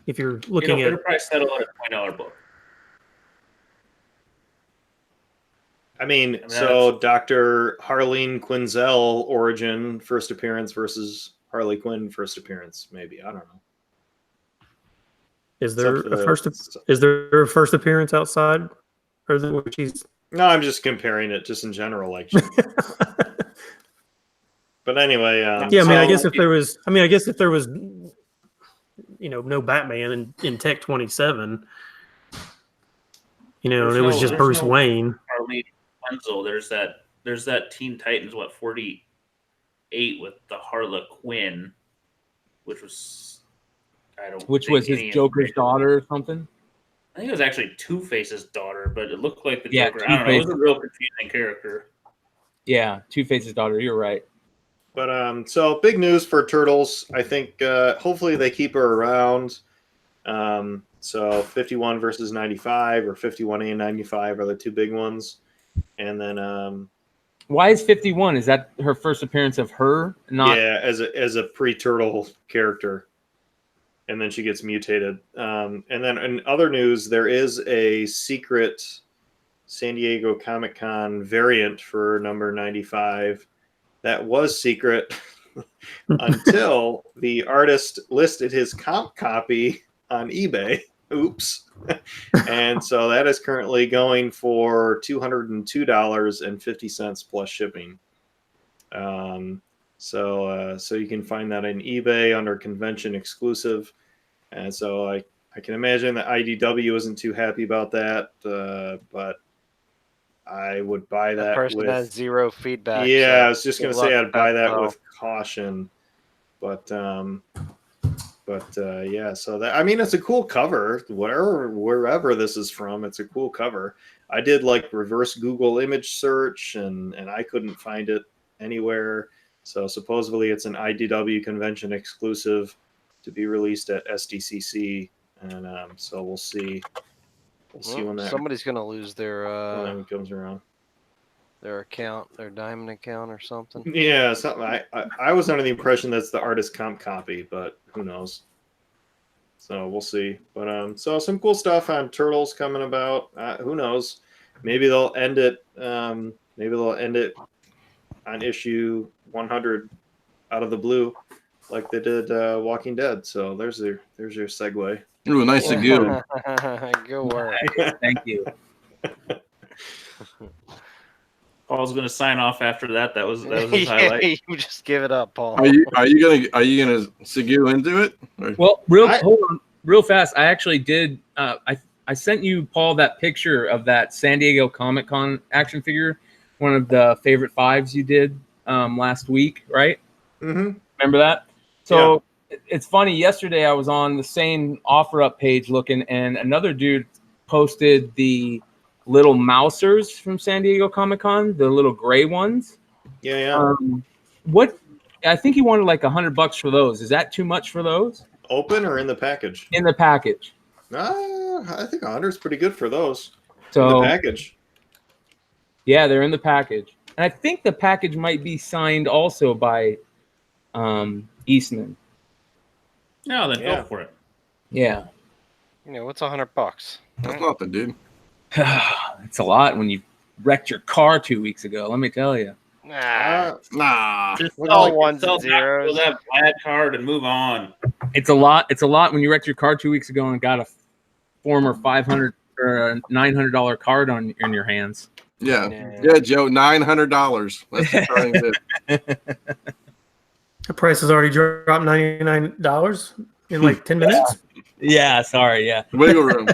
If you're looking It'll at, probably settle at a $20 book. I mean, so Dr. Harleen Quinzel origin first appearance versus Harley Quinn first appearance, maybe. I don't know. is there a first appearance outside, or where she's? No, I'm just comparing it just in general, like. But anyway, Yeah, I mean, I guess if there was, no Batman in Tech 27, and it was just Bruce Wayne. Harley Quinzel. There's that Teen Titans 48 with the Harley Quinn, which was his Joker's daughter or something. I think it was actually Two-Face's daughter, but it looked like the Yeah, Joker. I don't know. It was a real confusing character. Yeah, Two-Face's daughter. You're right. But so big news for Turtles. I think hopefully they keep her around. So 51 versus 95, or 51 and 95 are the two big ones. And then why is 51? Is that her first appearance of her? Not as a pre-Turtle character, and then she gets mutated. And then in other news, there is a secret San Diego Comic-Con variant for number 95 that was secret until the artist listed his comp copy on eBay. Oops. And so that is currently going for $202.50 plus shipping. So you can find that on eBay under convention exclusive. And so I can imagine that IDW isn't too happy about that, but I would buy that. Person has zero feedback. Yeah, so I was just going to say I'd buy that with caution, but yeah. So that, I mean, it's a cool cover. Wherever this is from, it's a cool cover. I did like reverse Google image search, and I couldn't find it anywhere. So supposedly it's an IDW convention exclusive to be released at SDCC, and so we'll see. We'll see when that somebody's gonna lose their when it comes around. Their account, their diamond account or something. Yeah, something. I was under the impression that's the artist comp copy, but who knows? So we'll see. But so some cool stuff on Turtles coming about. Who knows? Maybe they'll end it. Maybe they'll end it on issue 100 out of the blue. like they did Walking Dead. So there's your segue. Ooh, nice to go. Good work. Thank you. Paul's going to sign off after that. That was his highlight. You just give it up, Paul. Are you gonna segue into it? Or- Well, hold on, real fast. I actually did. I sent you, Paul, that picture of that San Diego Comic Con action figure, one of the favorite fives you did last week, right? Mm-hmm. Remember that? So it's funny. Yesterday I was on the same OfferUp page looking, and another dude posted the little mousers from San Diego Comic Con, the little gray ones. Yeah. What? I think he wanted like $100 for those. Is that too much for those? Open or in the package? In the package. I think 100 is pretty good for those. So in the package. Yeah, they're in the package, and I think the package might be signed also by Eastman. No, then go for it. Yeah. What's $100? That's nothing, dude. It's a lot when you wrecked your car 2 weeks ago. Let me tell you. Nah. Just all sell ones and zeros. that bad card and move on. It's a lot. It's a lot when you wrecked your car 2 weeks ago and got a former $500 or a $900 card in your hands. Yeah, Joe, $900. That's the starting bid. The price has already dropped $99 in like 10 minutes. Yeah, sorry. Yeah, Wiggle room.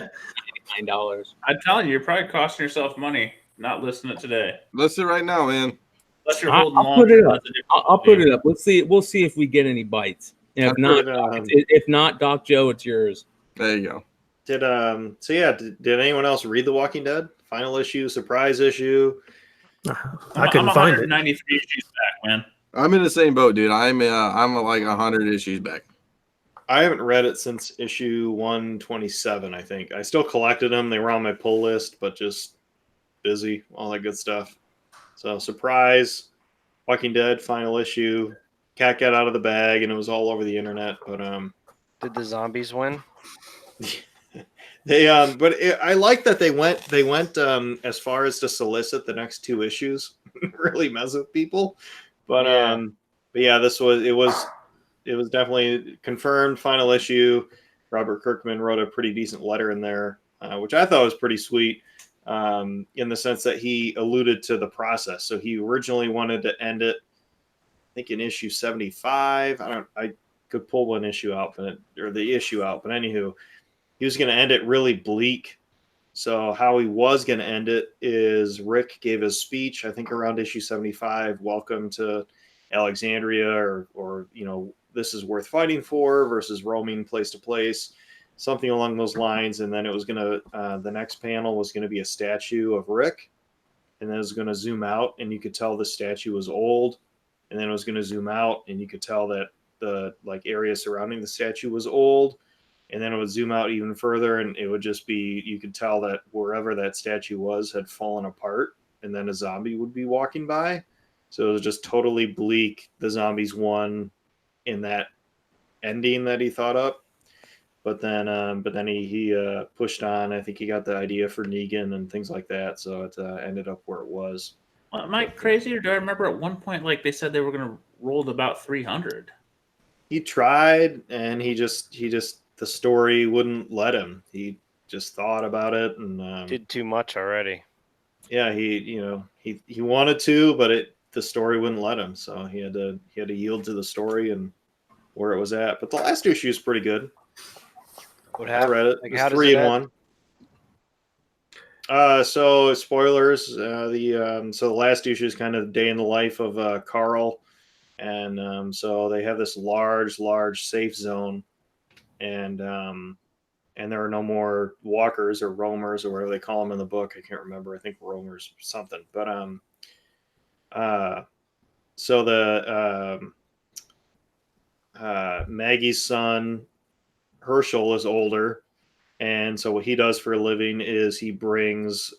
$9. I'm telling you, you're probably costing yourself money not listening today. Listen right now, man. Unless you're holding I'll on. put it up. I'll put it up. Let's see. We'll see if we get any bites. And if not, Doc Joe, it's yours. There you go. Did anyone else read The Walking Dead? Final issue, surprise issue. I couldn't find it. 193 issues back, man. I'm in the same boat, dude. I'm like 100 issues back. I haven't read it since issue 127, I think. I still collected them. They were on my pull list, but just busy, all that good stuff. So, surprise, Walking Dead, final issue. Cat got out of the bag, and it was all over the internet. But did the zombies win? I like that they went as far as to solicit the next two issues, really mess with people. But yeah, it was definitely confirmed final issue. Robert Kirkman wrote a pretty decent letter in there, which I thought was pretty sweet, in the sense that he alluded to the process. So he originally wanted to end it, I think, in issue 75. I could pull one issue out, but anywho, he was going to end it really bleak. So how he was going to end it is Rick gave his speech, I think around issue 75, welcome to Alexandria, or this is worth fighting for versus roaming place to place, something along those lines. And then it was going to, the next panel was going to be a statue of Rick. And then it was going to zoom out and you could tell the statue was old. And then it was going to zoom out and you could tell that the area surrounding the statue was old. And then it would zoom out even further and it would just be, you could tell that wherever that statue was had fallen apart. And then a zombie would be walking by. So it was just totally bleak. The zombies won in that ending that he thought up. But then he pushed on. I think he got the idea for Negan and things like that. So it ended up where it was. Well, am I crazy, or do I remember at one point they said they were going to roll to about 300? He tried, and he just the story wouldn't let him. He just thought about it and did too much already. Yeah, he wanted to, but the story wouldn't let him, so he had to yield to the story and where it was at. But the last issue is pretty good. What happened? I read it. How does 3 it in end? 1. So spoilers. So the last issue is kind of the day in the life of Carl, and so they have this large safe zone, and there are no more walkers or roamers or whatever they call them in the book. I can't remember. I think roamers or something. But so the Maggie's son Herschel is older, and so what he does for a living is he brings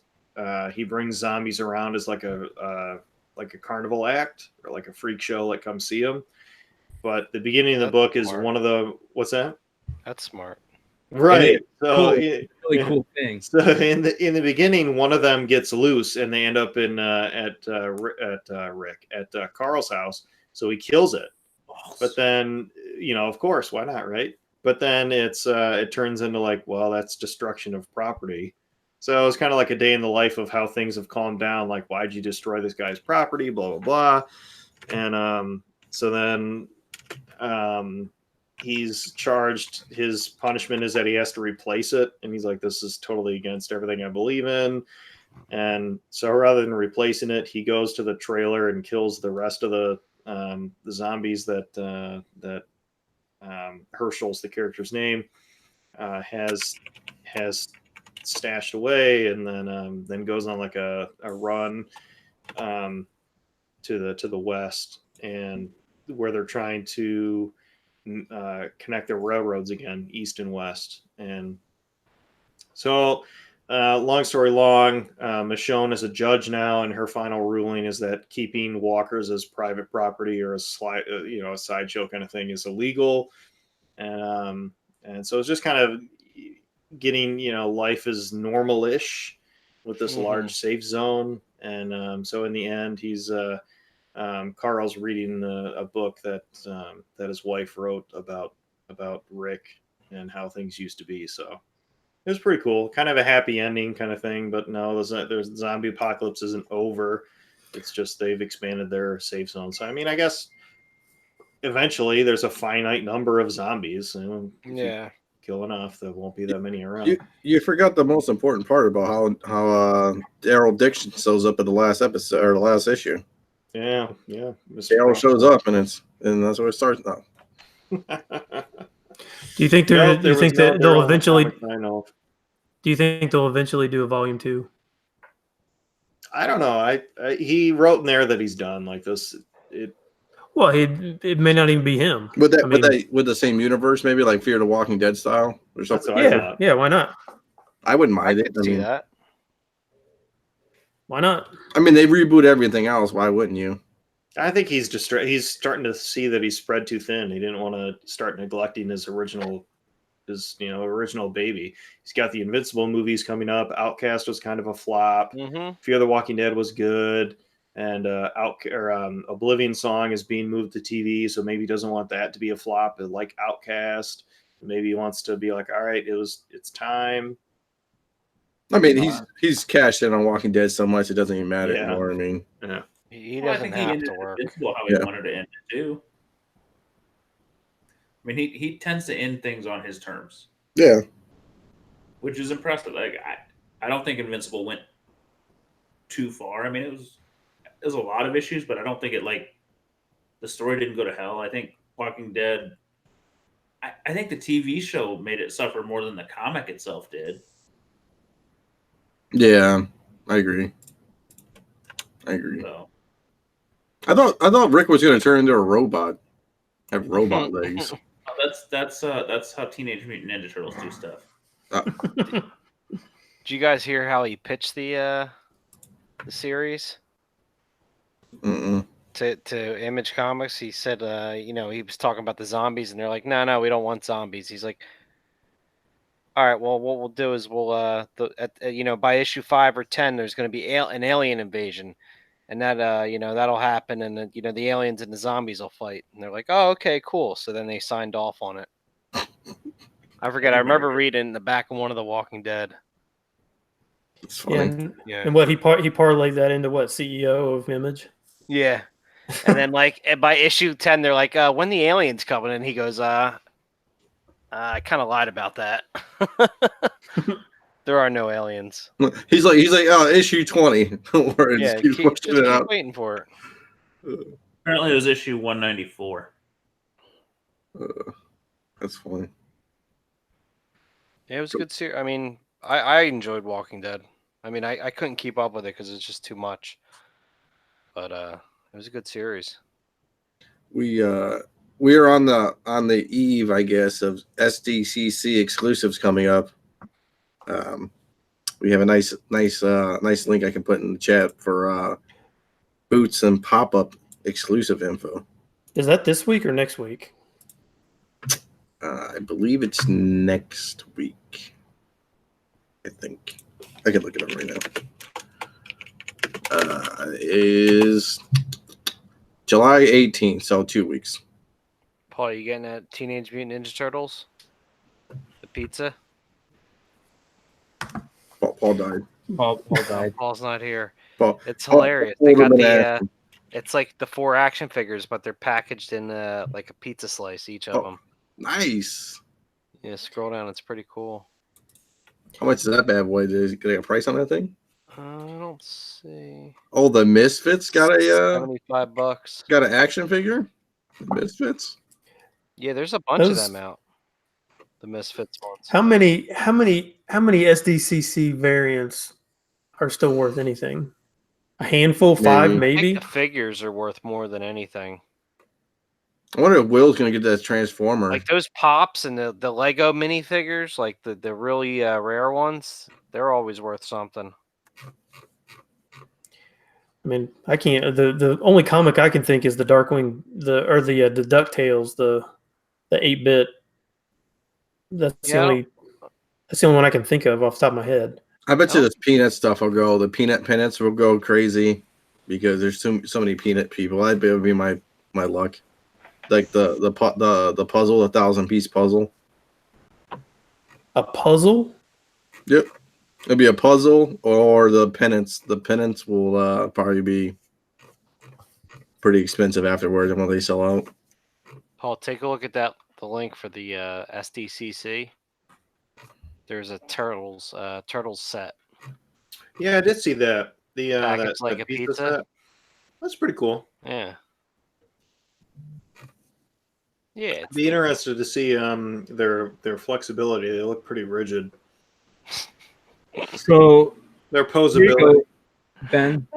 zombies around as like a carnival act or like a freak show, like come see him. But the beginning of the book is smart. one of the what's that? That's smart. Right. So Cool. Really cool thing. So in the beginning, one of them gets loose, and they end up in at Carl's house. So he kills it, But then, of course, why not, right? But then it turns into like, well, that's destruction of property. So it's kind of like a day in the life of how things have calmed down. Like, why'd you destroy this guy's property? Blah blah blah. And so then he's charged. His punishment is that he has to replace it, and he's like, this is totally against everything I believe in. And so rather than replacing it, he goes to the trailer and kills the rest of the zombies that Herschel's the character's name has stashed away, and then goes on like a run to the west, and where they're trying to connect the railroads again, east and west. And so long story long, Michonne is a judge now, and her final ruling is that keeping walkers as private property or a sideshow kind of thing is illegal. And so it's just kind of getting, life is normal-ish with this large safe zone. And so in the end, he's Carl's reading a book that his wife wrote about Rick and how things used to be. So it was pretty cool. Kind of a happy ending kind of thing, but no, there's zombie apocalypse isn't over. It's just they've expanded their safe zone. So I mean, I guess eventually there's a finite number of zombies. If you kill enough, there won't be that many around. You forgot the most important part about how Daryl Dixon shows up at the last episode or the last issue. Yeah. Daryl shows up, and that's where it starts now. Do you think they'll eventually? I know. Do you think they'll eventually do a volume 2? I don't know. He wrote in there that he's done like this. Well, it may not even be him. With the same universe, maybe like Fear the Walking Dead style or something. Yeah. Why not? I wouldn't mind it. I see that. Why not? I mean, they reboot everything else. Why wouldn't you? I think he's starting to see that he's spread too thin. He didn't want to start neglecting his original baby. He's got the Invincible movies coming up. Outcast was kind of a flop. Fear the Walking Dead was good, and Oblivion Song is being moved to TV, so maybe he doesn't want that to be a flop. Like Outcast, maybe he wants to be like, all right, it's time. I mean, he's cashed in on Walking Dead so much it doesn't even matter anymore. I mean, he doesn't have to work. Invincible how he wanted to end it too. I mean, he tends to end things on his terms. Yeah, which is impressive. Like I don't think Invincible went too far. I mean, it was a lot of issues, but I don't think the story didn't go to hell. I think Walking Dead. I think the TV show made it suffer more than the comic itself did. Yeah, I agree. So. I thought Rick was going to turn into a robot, have robot legs. That's how Teenage Mutant Ninja Turtles do stuff. Did you guys hear how he pitched the series? To Image Comics? He said, he was talking about the zombies, and they're like, no, we don't want zombies. He's like, all right, well, what we'll do is by issue 5 or 10, there's going to be an alien invasion, and that that'll happen, and the aliens and the zombies will fight. And they're like, oh, okay, cool. So then they signed off on it. I forget. I remember reading the back of one of the Walking Dead. And what he parlayed that into what, CEO of Image? Yeah, and then by issue 10, they're like, when the aliens coming? And he goes, I kind of lied about that. There are no aliens. He's like, issue 20. Yeah, keep waiting for it. Apparently, it was issue 194. That's funny. Yeah, it was a good series. I mean, I enjoyed Walking Dead. I mean, I couldn't keep up with it because it's just too much. But it was a good series. We are on the eve, I guess, of SDCC exclusives coming up. We have a nice link I can put in the chat for boots and pop-up exclusive info. Is that this week or next week? I believe it's next week. I think I can look it up right now. Is July 18th, so 2 weeks. Paul, you getting at Teenage Mutant Ninja Turtles? The pizza? Paul died. Paul died. Paul's not here. Paul, It's hilarious. Paul They got would have the been action. it's like the 4 action figures, but they're packaged in like a pizza slice, each of Oh. them. Nice. Yeah, scroll down. It's pretty cool. How much is that bad boy? Did it get a price on that thing? I don't see. Oh, the Misfits got a $75. got an action figure. The Misfits. Yeah, there's a bunch of Those- them out. The Misfits ones. How many SDCC variants are still worth anything? A handful, 5 I maybe. think the figures are worth more than anything. I wonder if Will's gonna get that Transformer. Like those pops and the Lego minifigures, like the really rare ones, they're always worth something. I mean, I can't. The only comic I can think is the Darkwing, the DuckTales, the 8-bit. That's the only one I can think of off the top of my head. I bet you this peanut stuff will go. The peanut pennants will go crazy because there's so many peanut people. That would be my luck. Like the puzzle, the 1,000-piece puzzle. A puzzle? Yep, it'll be a puzzle or the pennants. The pennants will probably be pretty expensive afterwards when they sell out. Paul, take a look at the link for the SDCC. There's a turtles set. Yeah, I did see that. The Packaged like a pizza. set. That's pretty cool. Yeah. Yeah. I'd be interested to see their flexibility. They look pretty rigid. So Their here you posability. go, Ben.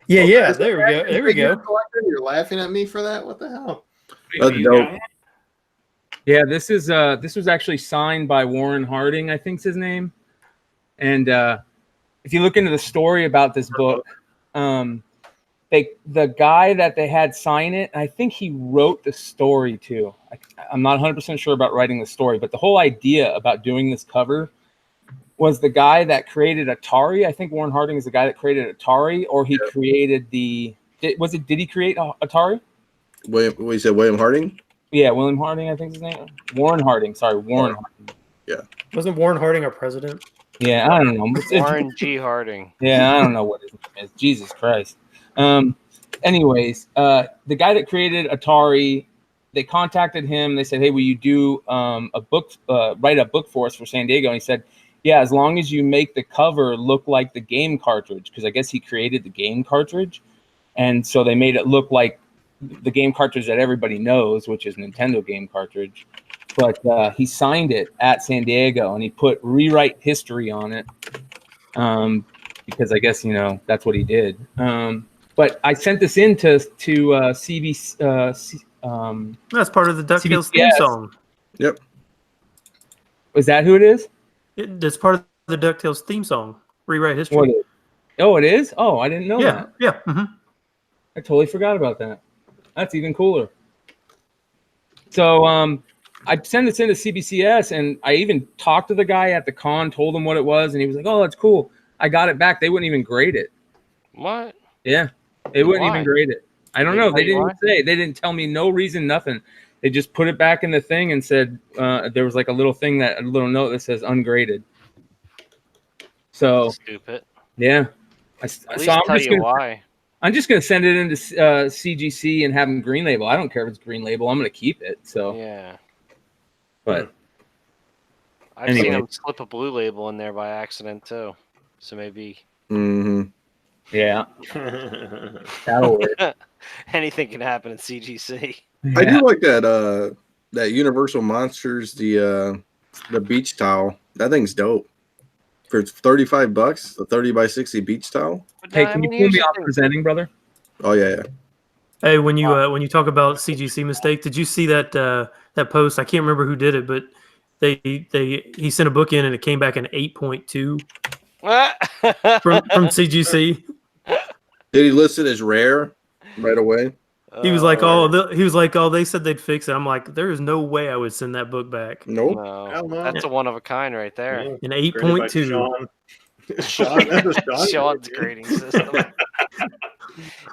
Yeah. There we go. There we go. You're laughing at me for that? What the hell? That's You dope. got one? Yeah, this was actually signed by Warren Harding, I think's his name. And if you look into the story about this book, the guy that they had sign it, I think he wrote the story too. I'm not 100% sure about writing the story, but the whole idea about doing this cover was the guy that created Atari. I think Warren Harding is the guy that created Atari, or he created did he create Atari? What you said, William Harding? Yeah, William Harding, I think his name. Warren Harding. Sorry, Warren Harding. Wasn't Warren Harding our president? Yeah, I don't know. Warren G. Harding. Yeah, I don't know what his name is. Jesus Christ. Anyways, the guy that created Atari, they contacted him. They said, "Hey, will you do a book? Write a book for us for San Diego?" And he said, "Yeah, as long as you make the cover look like the game cartridge, because I guess he created the game cartridge, and so they made it look like the game cartridge that everybody knows, which is Nintendo game cartridge." But he signed it at San Diego, and he put rewrite history on it, because I guess that's what he did. But I sent this in to CBC. That's part of the DuckTales theme CBS. song. Yep. Was that who it is? That's part of the DuckTales theme song. Rewrite history. What is? Oh, it is. Oh, I didn't know that. Yeah. I totally forgot about that. That's even cooler. So I sent this into CBCS, and I even talked to the guy at the con, told him what it was, and he was like, "Oh, that's cool." I got it back. They wouldn't even grade it. What? Yeah, they wouldn't Why? even grade it. I don't They know. tell They you didn't why? say. They didn't tell me no reason, nothing. They just put it back in the thing and said there was like a little note that says ungraded. So Stupid. yeah, At least tell you why. I'm just gonna send it into CGC and have them green label. I don't care if it's green label. I'm gonna keep it. So, Yeah. but I've seen Anyway. him slip a blue label in there by accident too. So maybe Mm-hmm. yeah, that'll work. anything can happen in CGC. I Yeah. do like that Universal Monsters, the beach towel. That thing's dope. For $35, the 30 by 60 beach towel. But Hey, no, I can you mean, pull here's me the off thing. presenting, brother? Oh yeah. Hey, when you talk about CGC mistake, did you see that that post? I can't remember who did it, but he sent a book in and it came back an 8.2 from CGC. Did he list it as rare right away? He was like, "Oh, they said they'd fix it." I'm like, "There is no way I would send that book back." Nope. No, Hell no. that's a one of a kind right there. An Graded by 8.2. Sean. Sean, that's a Sean Sean's grade, grading system.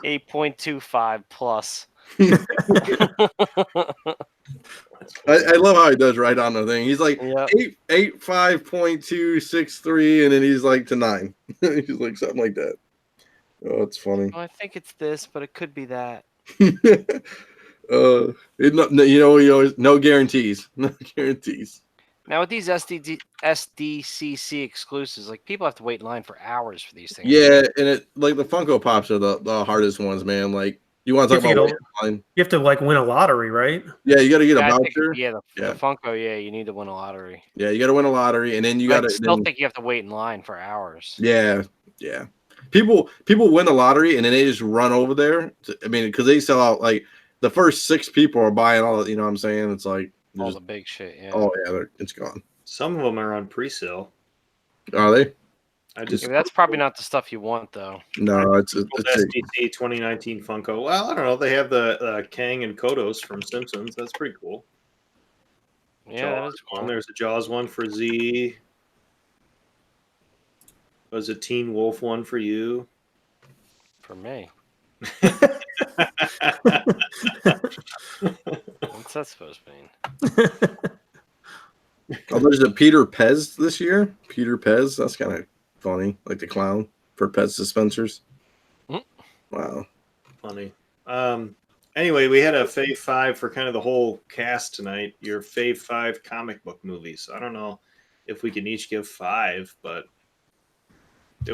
8.25 plus. I love how he does right on the thing. He's like Yeah. 885.263, and then he's like to 9. He's like something like that. Oh, it's funny. Well, I think it's this, but it could be that. No guarantees. No guarantees. Now with these SDCC exclusives, like people have to wait in line for hours for these things. Yeah, and it like the Funko Pops are the hardest ones, man. Like you want to talk about waiting in line? You have to like win a lottery, right? Yeah, you got to get a I think, voucher. the Funko, you need to win a lottery. Yeah, you got to win a lottery, and then you got to. I still think you have to wait in line for hours. Yeah. People win the lottery, and then they just run over there. Because they sell out. Like the first 6 people are buying all. You know what I'm saying? It's like All the big shit. Yeah. oh yeah, it's gone. Some of them are on pre-sale. Are they? That's probably not the stuff you want, though. No, it's SDC 2019 Funko. Well, I don't know. They have the Kang and Kodos from Simpsons. That's pretty cool. Yeah, that is cool. There's a Jaws one for Z. There's a Teen Wolf one for you. For me. What's that supposed to mean? Oh, there's a Peter Pez this year. Peter Pez. That's kind of funny, like the clown for Pez dispensers. Wow, funny. Anyway, we had a Fave 5 for kind of the whole cast tonight. Your Fave 5 comic book movies. I don't know if we can each give 5, but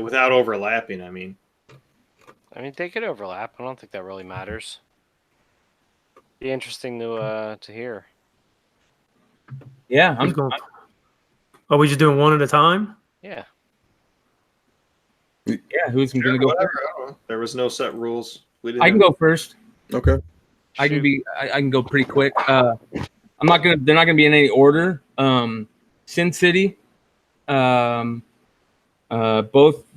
without overlapping. I mean, they could overlap. I don't think that really matters. Be interesting to hear. Yeah, I'm going. Are we just doing one at a time? Yeah. Yeah, who's going to go first? There was no set rules. I can go first. Okay. I can go pretty quick. They're not gonna be in any order. Sin City, both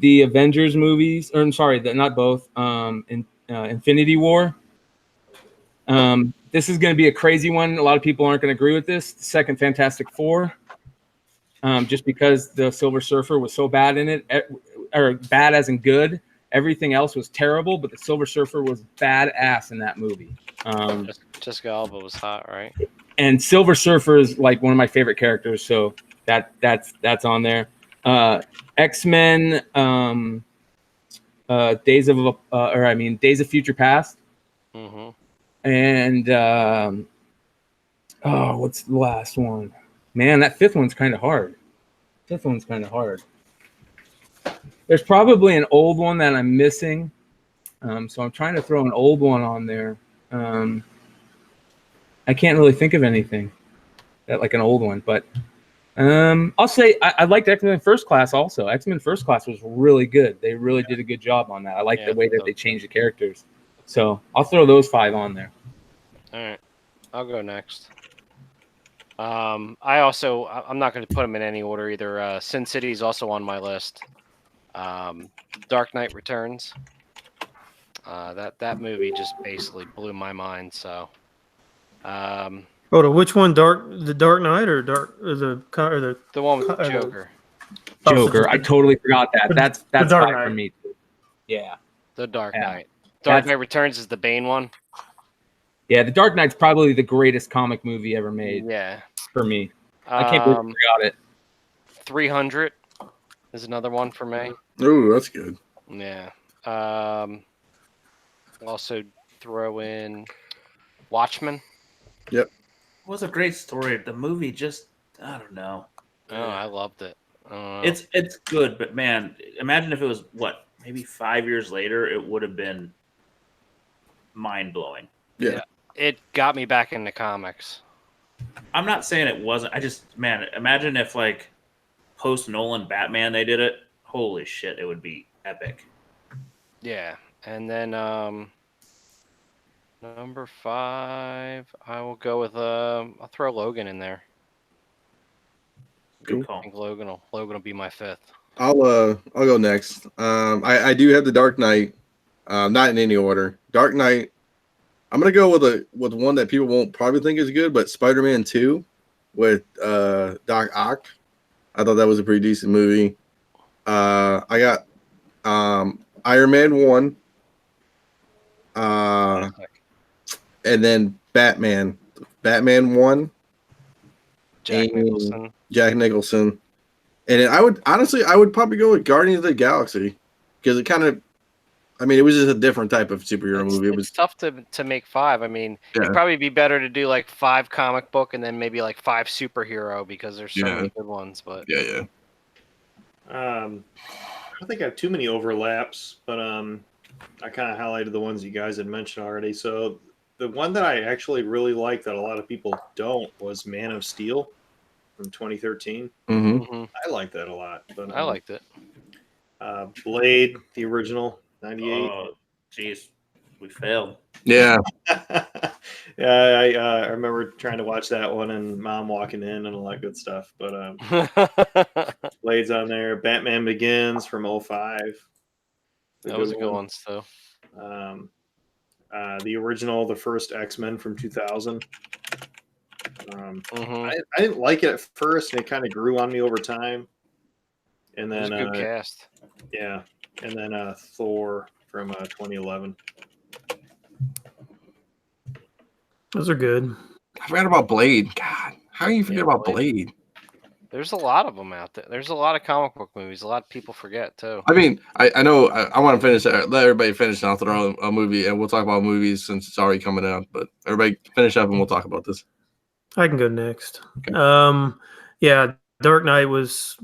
the Avengers movies, or I'm sorry, not both. Infinity War. This is going to be a crazy one. A lot of people aren't going to agree with this. The second Fantastic Four, just because the Silver Surfer was so bad in it, or bad as in good. Everything else was terrible, but the Silver Surfer was badass in that movie. Jessica Alba was hot, right? And Silver Surfer is like one of my favorite characters, so that's on there. X-Men, Days of Future Past. Mm-hmm. And what's the last one? Man, that 5th one's kind of hard. There's probably an old one that I'm missing, so I'm trying to throw an old one on there. I can't really think of anything that like an old one, but I'll say I liked X-Men First Class also. X-Men First Class was really good. They really did a good job on that. I like the way that they changed the characters. So I'll throw those 5 on there. All right, I'll go next. I'm not going to put them in any order either. Sin City is also on my list. Dark Knight Returns. That movie just basically blew my mind. So, which one? The Dark Knight or the one with the Joker? Joker. I totally forgot that. That's 5 for me. Yeah. The Dark Knight. Dark Knight Returns is the Bane one. Yeah, The Dark Knight's probably the greatest comic movie ever made. Yeah. For me. I can't believe I forgot it. 300 is another one for me. Ooh, that's good. Yeah. Also throw in Watchmen. Yep. It was a great story. The movie just, I don't know. Oh, I loved it. It's good, but man, imagine if it was maybe 5 years later, it would have been mind-blowing. Yeah. It got me back into comics. I'm not saying it wasn't. Imagine if post Nolan Batman they did it. Holy shit, it would be epic. Yeah. And then number 5, I will go with I'll throw Logan in there. Good call. I think Logan will be my 5th. I'll go next. I do have the Dark Knight, not in any order. Dark Knight. I'm gonna go with one that people won't probably think is good, but Spider-Man 2 with Doc Ock. I thought that was a pretty decent movie. I got Iron Man 1. and then Batman 1, Jack and Nicholson. Jack Nicholson, and then I would probably go with Guardians of the Galaxy because it kind of, I mean, it was just a different type of superhero movie. It was tough to make 5. I mean, it'd probably be better to do like 5 comic book and then maybe like 5 superhero because there's so many good ones. But yeah. I don't think I have too many overlaps, but I kind of highlighted the ones you guys had mentioned already. So the one that I actually really like that a lot of people don't was Man of Steel from 2013. Mm-hmm. I like that a lot. But I liked it. Blade, the original, 98. Oh, jeez, we failed. Yeah. Yeah, I remember trying to watch that one and mom walking in and all that good stuff. But Blade's on there. Batman Begins from 05. That was a good one, too. The original, the first X-Men from 2000. Mm-hmm. I didn't like it at first, and it kind of grew on me over time. And It was then a good cast. yeah, and then Thor from 2011. Those are good. I forgot about Blade. God, how do you forget about Blade? There's a lot of them out there. There's a lot of comic book movies. A lot of people forget too. I mean, I know I want to finish. Let everybody finish, and I'll throw a movie, and we'll talk about movies since it's already coming out. But everybody finish up, and we'll talk about this. I can go next. Okay. Yeah, Dark Knight was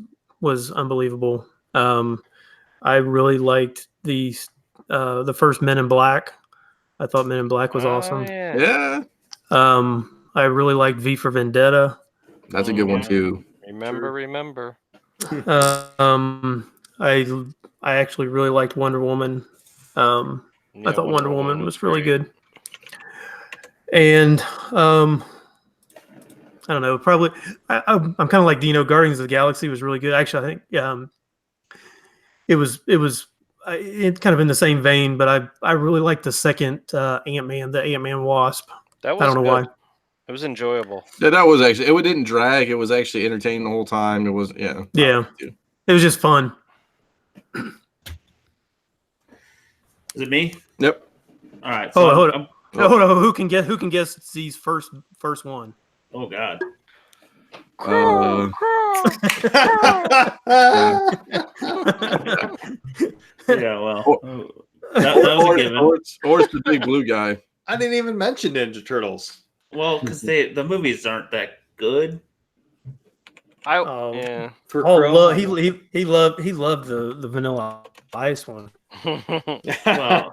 unbelievable. I really liked the first Men in Black. I thought Men in Black was awesome. Yeah. I really liked V for Vendetta. That's a good one too. Remember. I actually really liked Wonder Woman. I thought Wonder Woman was really good. And I don't know, probably I'm kind of like Dino. Guardians of the Galaxy was really good. Actually, I think it was kind of in the same vein, but I really liked the second Ant-Man, the Ant-Man Wasp. That was I don't know why. It was enjoyable. Yeah, that was actually. It didn't drag. It was actually entertaining the whole time. It was Yeah. It was just fun. Is it me? Yep. All right. Hold So on. Hold on. Who can guess Z's first one? Oh God. Yeah. Well, that was a given. Or it's the big blue guy. I didn't even mention Ninja Turtles. Well, because the movies aren't that good. Yeah. For Oh, Crow, he loved the Vanilla Ice one. Well,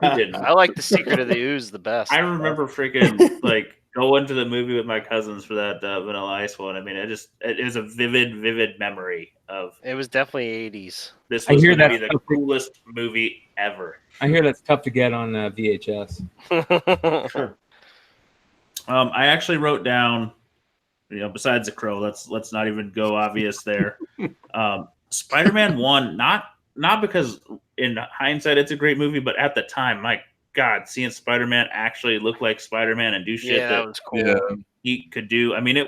he didn't. I like the Secret of the Ooze the best. I remember freaking like going to the movie with my cousins for that Vanilla Ice one. I mean, it is a vivid memory of. It was definitely 80s. This I was hear going to be that's the coolest movie ever. I hear that's tough to get on VHS. I actually wrote down, besides the Crow, let's not even go obvious there. Spider-Man 1, not because in hindsight it's a great movie, but at the time, my God, seeing Spider-Man actually look like Spider-Man and do shit that was cool. Yeah. he could do. I mean,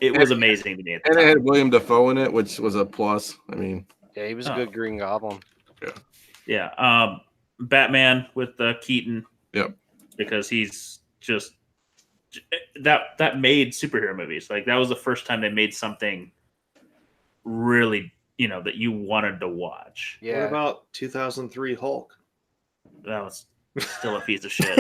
it was amazing to me at the And it time. had William Dafoe in it, which was a plus. I mean, Yeah, he was a good Green Goblin. Yeah. Batman with Keaton. Yep. Because he's just that made superhero movies. Like that was the first time they made something really, that you wanted to watch. Yeah. What about 2003 Hulk? That was still a piece of shit.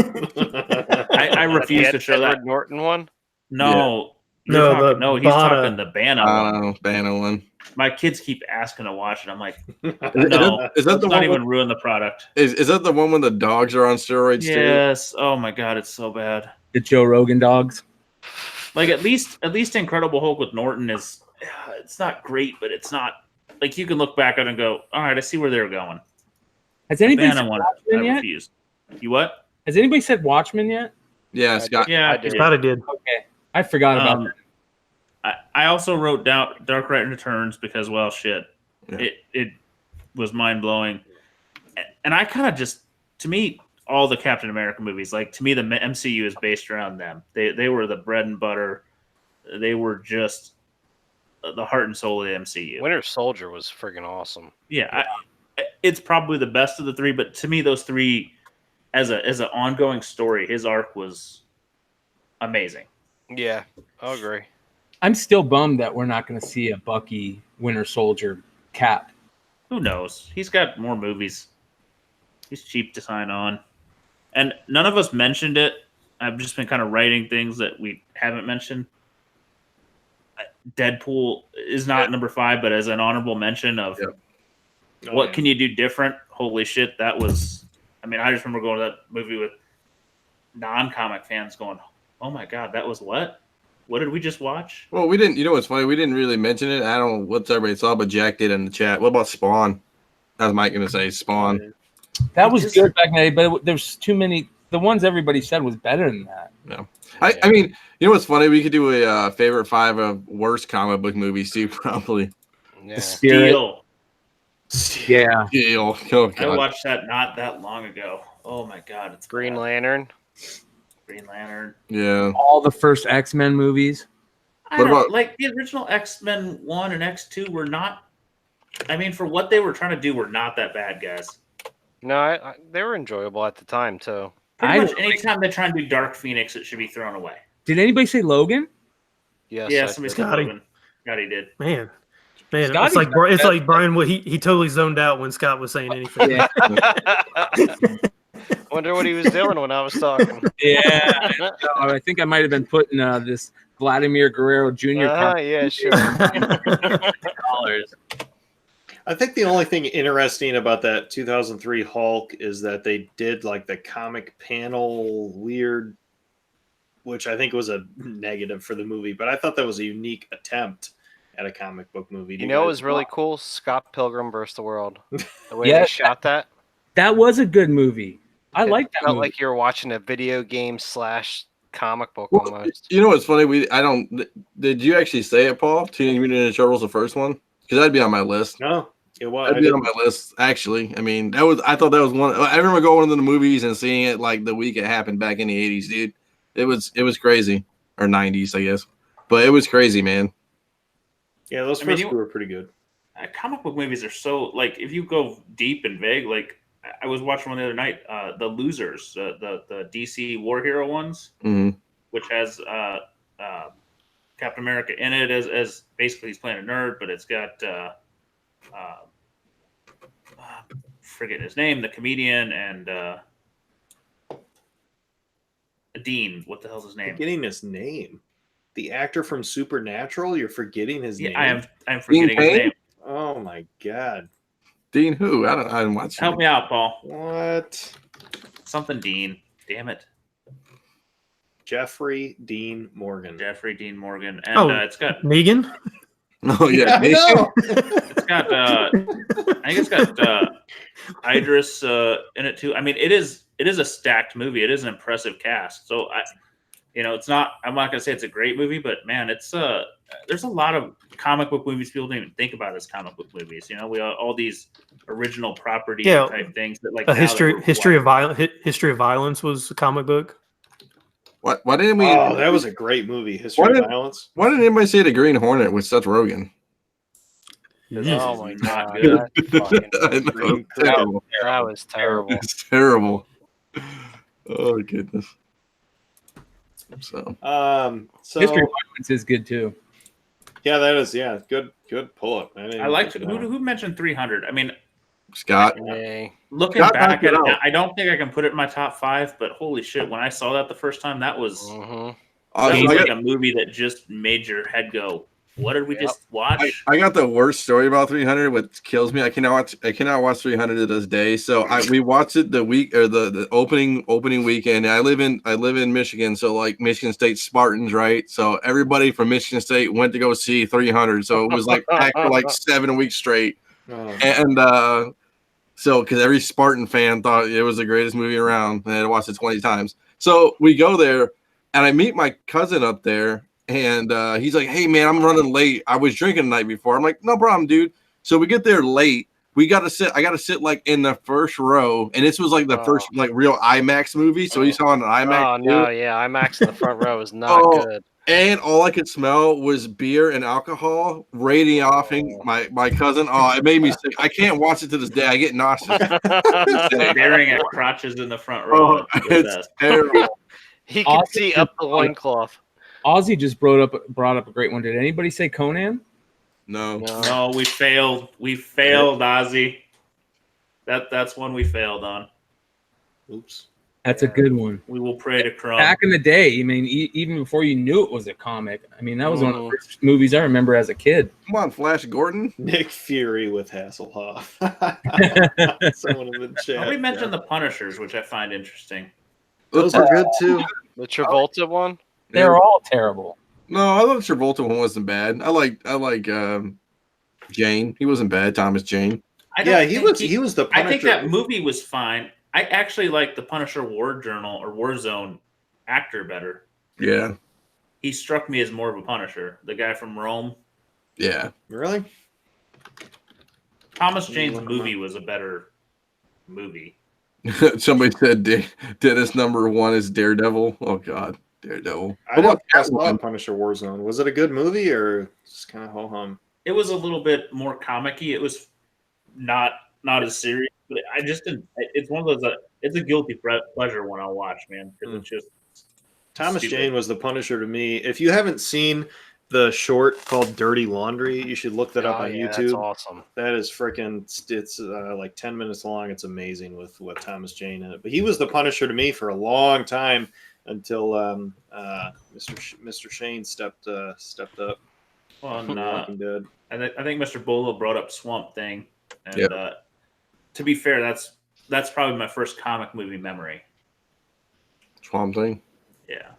I refuse to show that. Edward Norton one? No. No, He's Bana. talking the Bana one. Bana one. My kids keep asking to watch it. I'm like, Is no, is that let's the not one? even ruin the product. Is that the one when the dogs are on steroids too? Yes. Oh my God, it's so bad. The Joe Rogan dogs. Like at least Incredible Hulk with Norton is, it's not great, but it's not like you can look back at it and go, all right, I see where they're going. Has anybody Bana said one, I Watchmen yet? refuse. You what? Has anybody said Watchmen yet? Yeah, Scott. Yeah, I did. Scott, I did. Okay, I forgot about that. I also wrote down Dark Knight Returns because, well, shit, Yeah. it was mind blowing, and I kind of just, to me, all the Captain America movies, like to me, the MCU is based around them. They were the bread and butter. They were just the heart and soul of the MCU. Winter Soldier was friggin' awesome. Yeah, it's probably the best of the three, but to me, those three, as an ongoing story, his arc was amazing. Yeah, I agree. I'm still bummed that we're not going to see a Bucky Winter Soldier cap. Who knows? He's got more movies. He's cheap to sign on. And none of us mentioned it. I've just been kind of writing things that we haven't mentioned. Deadpool is not number 5, but as an honorable mention of what can you do different? Holy shit, that was... I mean, I just remember going to that movie with non-comic fans going, oh my god, that was what? What did we just watch? Well, we didn't. You know what's funny? We didn't really mention it. I don't know what everybody saw, but Jack did in the chat. What about Spawn? That was Mike going to say Spawn. That was good back in the day, but there's too many. The ones everybody said was better than that. No, I mean, you know what's funny? We could do a favorite 5 of worst comic book movies too, probably. Yeah. The Spirit. Steel. Yeah. Steel. Oh, I watched that not that long ago. Oh my god, it's Green bad. Lantern. Green Lantern. Yeah. All the first X-Men movies. I What don't, about- like the original X-Men 1 and X2 were not. I mean, for what they were trying to do, were not that bad, guys. No, they were enjoyable at the time too. Pretty much anytime they try and do Dark Phoenix, it should be thrown away. Did anybody say Logan? Yes, Yeah, I somebody did. said Scotty. Logan. Scotty did. Man, Scotty's it's like Brian. He totally zoned out when Scott was saying anything. Yeah. Wonder what he was doing when I was talking. Yeah. I think I might have been putting this Vladimir Guerrero Jr. Yeah, sure. $100. I think the only thing interesting about that 2003 Hulk is that they did like the comic panel weird, which I think was a negative for the movie, but I thought that was a unique attempt at a comic book movie. You know what was really cool? Scott Pilgrim vs. the World. The way Yeah. they shot that. That was a good movie. I It like that felt movie. like you were watching a video game / comic book almost. You know what's funny? Did you actually say it, Paul? Teenage Mutant Ninja Turtles, the first one? Because that'd be on my list. No, it was. That'd be on my list, actually. I mean, I thought that was one. I remember going to the movies and seeing it like the week it happened back in the 80s, dude. It was crazy. Or 90s, I guess. But it was crazy, man. Yeah, those first two were pretty good. Comic book movies are so, like, if you go deep and vague, like, I was watching one the other night, The Losers, the DC war hero ones, which has Captain America in it as basically he's playing a nerd, but it's got forget his name, the comedian, and Dean. What the hell's his name? Forgetting his name. The actor from Supernatural. You're forgetting his name. I'm forgetting his name. Oh my god. Dean who? I didn't watch it. Help me out, Paul. What? Something Dean. Damn it. Jeffrey Dean Morgan. Jeffrey Dean Morgan. And it's got Negan. Oh yeah. it's got I think it's got Idris in it too. I mean, it is a stacked movie. It is an impressive cast. So it's not, I'm not gonna say it's a great movie, but man, it's there's a lot of comic book movies people don't even think about as comic book movies. We all these original property type things that like a history of violence was a comic book. Why didn't we? Oh, that was a great movie. History of Violence. Why didn't anybody say The Green Hornet with Seth Rogen? Oh my god, good. that was terrible. It's terrible. Oh goodness. So History of Violence is good too. Yeah, that is good pull up. I liked it. Who mentioned 300? I mean, Scott. Looking back at it, I don't think I can put it in my top 5, but holy shit, when I saw that the first time, that was like a movie that just made your head go, what did we just watch? I got the worst story about 300, which kills me. I cannot watch 300 to this day. So we watched it the week or the opening weekend. I live in Michigan, so like Michigan State Spartans, right? So everybody from Michigan State went to go see 300. So it was like packed for like 7 weeks straight. And so because every Spartan fan thought it was the greatest movie around, and I watched it 20 times. So we go there, and I meet my cousin up there. And he's like, hey, man, I'm running late. I was drinking the night before. I'm like, no problem, dude. So we get there late. I got to sit like in the first row. And this was like the first like real IMAX movie. So he saw an IMAX. Oh, no. Yeah. IMAX in the front row is not good. And all I could smell was beer and alcohol radiating off my cousin. Oh, it made me sick. I can't watch it to this day. I get nauseous. Staring at crotches in the front row. Oh, it's terrible. He can see up the loincloth. Ozzy just brought up a great one. Did anybody say Conan? No. No, we failed. We failed, Ozzy. That's one we failed on. Oops. That's a good one. We will pray to Crumb. Back in the day, I mean, even before you knew it was a comic, I mean, that was one of the first movies I remember as a kid. Come on, Flash Gordon. Nick Fury with Hasselhoff. Someone in the chat. Nobody mentioned the Punishers, which I find interesting. Those are good too. The Travolta one. They're all terrible. No, I thought Travolta one wasn't bad. I like Jane. He wasn't bad. Thomas Jane. Yeah, he was the Punisher. I think that movie was fine. I actually like the Punisher War Journal or Warzone actor better. Yeah. He struck me as more of a Punisher. The guy from Rome. Yeah. Really? Thomas Jane's movie was a better movie. Somebody said Dennis number 1 is Daredevil. Oh God, Daredevil. I don't know Punisher Warzone. Was it a good movie or just kind of ho hum? It was a little bit more comic-y. It was not as serious. But I just didn't. It's one of those. It's a guilty pleasure when I watch, man. Because it's just Thomas stupid. Jane was the Punisher to me. If you haven't seen the short called Dirty Laundry, you should look that up on YouTube. That's awesome. That is freaking. It's like 10 minutes long. It's amazing with Thomas Jane in it. But he was the Punisher to me for a long time until Mr. Shane stepped up. Well, Walking Dead. I think Mr. Bolo brought up Swamp Thing, and Yep. To be fair, that's probably my first comic movie memory. Swamp Thing. Yeah.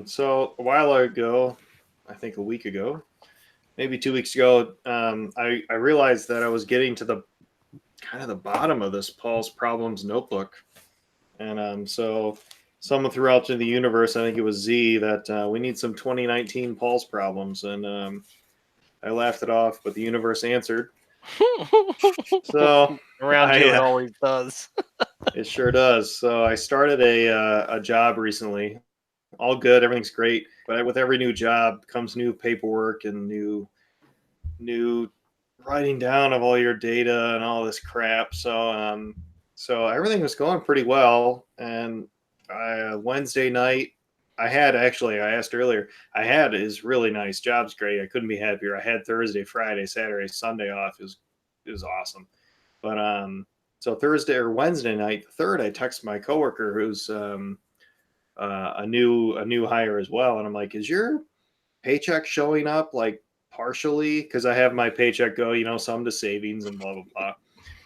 So a while ago, I think a week ago, maybe 2 weeks ago, I realized that I was getting to the kind of the bottom of this Paul's Problems notebook, and so someone threw out to the universe, I think it was Z, that we need some 2019 Paul's Problems, and I laughed it off, but the universe answered. So around here, it always does. It sure does. So I started a job recently. All good, everything's great. But with every new job comes new paperwork and new writing down of all your data and all this crap. So everything was going pretty well. And Wednesday night, I asked earlier, I had his really nice job's great. I couldn't be happier. I had Thursday, Friday, Saturday, Sunday off. It was awesome. But so Thursday or Wednesday night, the third, I text my coworker who's a new hire as well, and I'm like, "Is your paycheck showing up like partially? Because I have my paycheck go, some to savings and blah blah blah."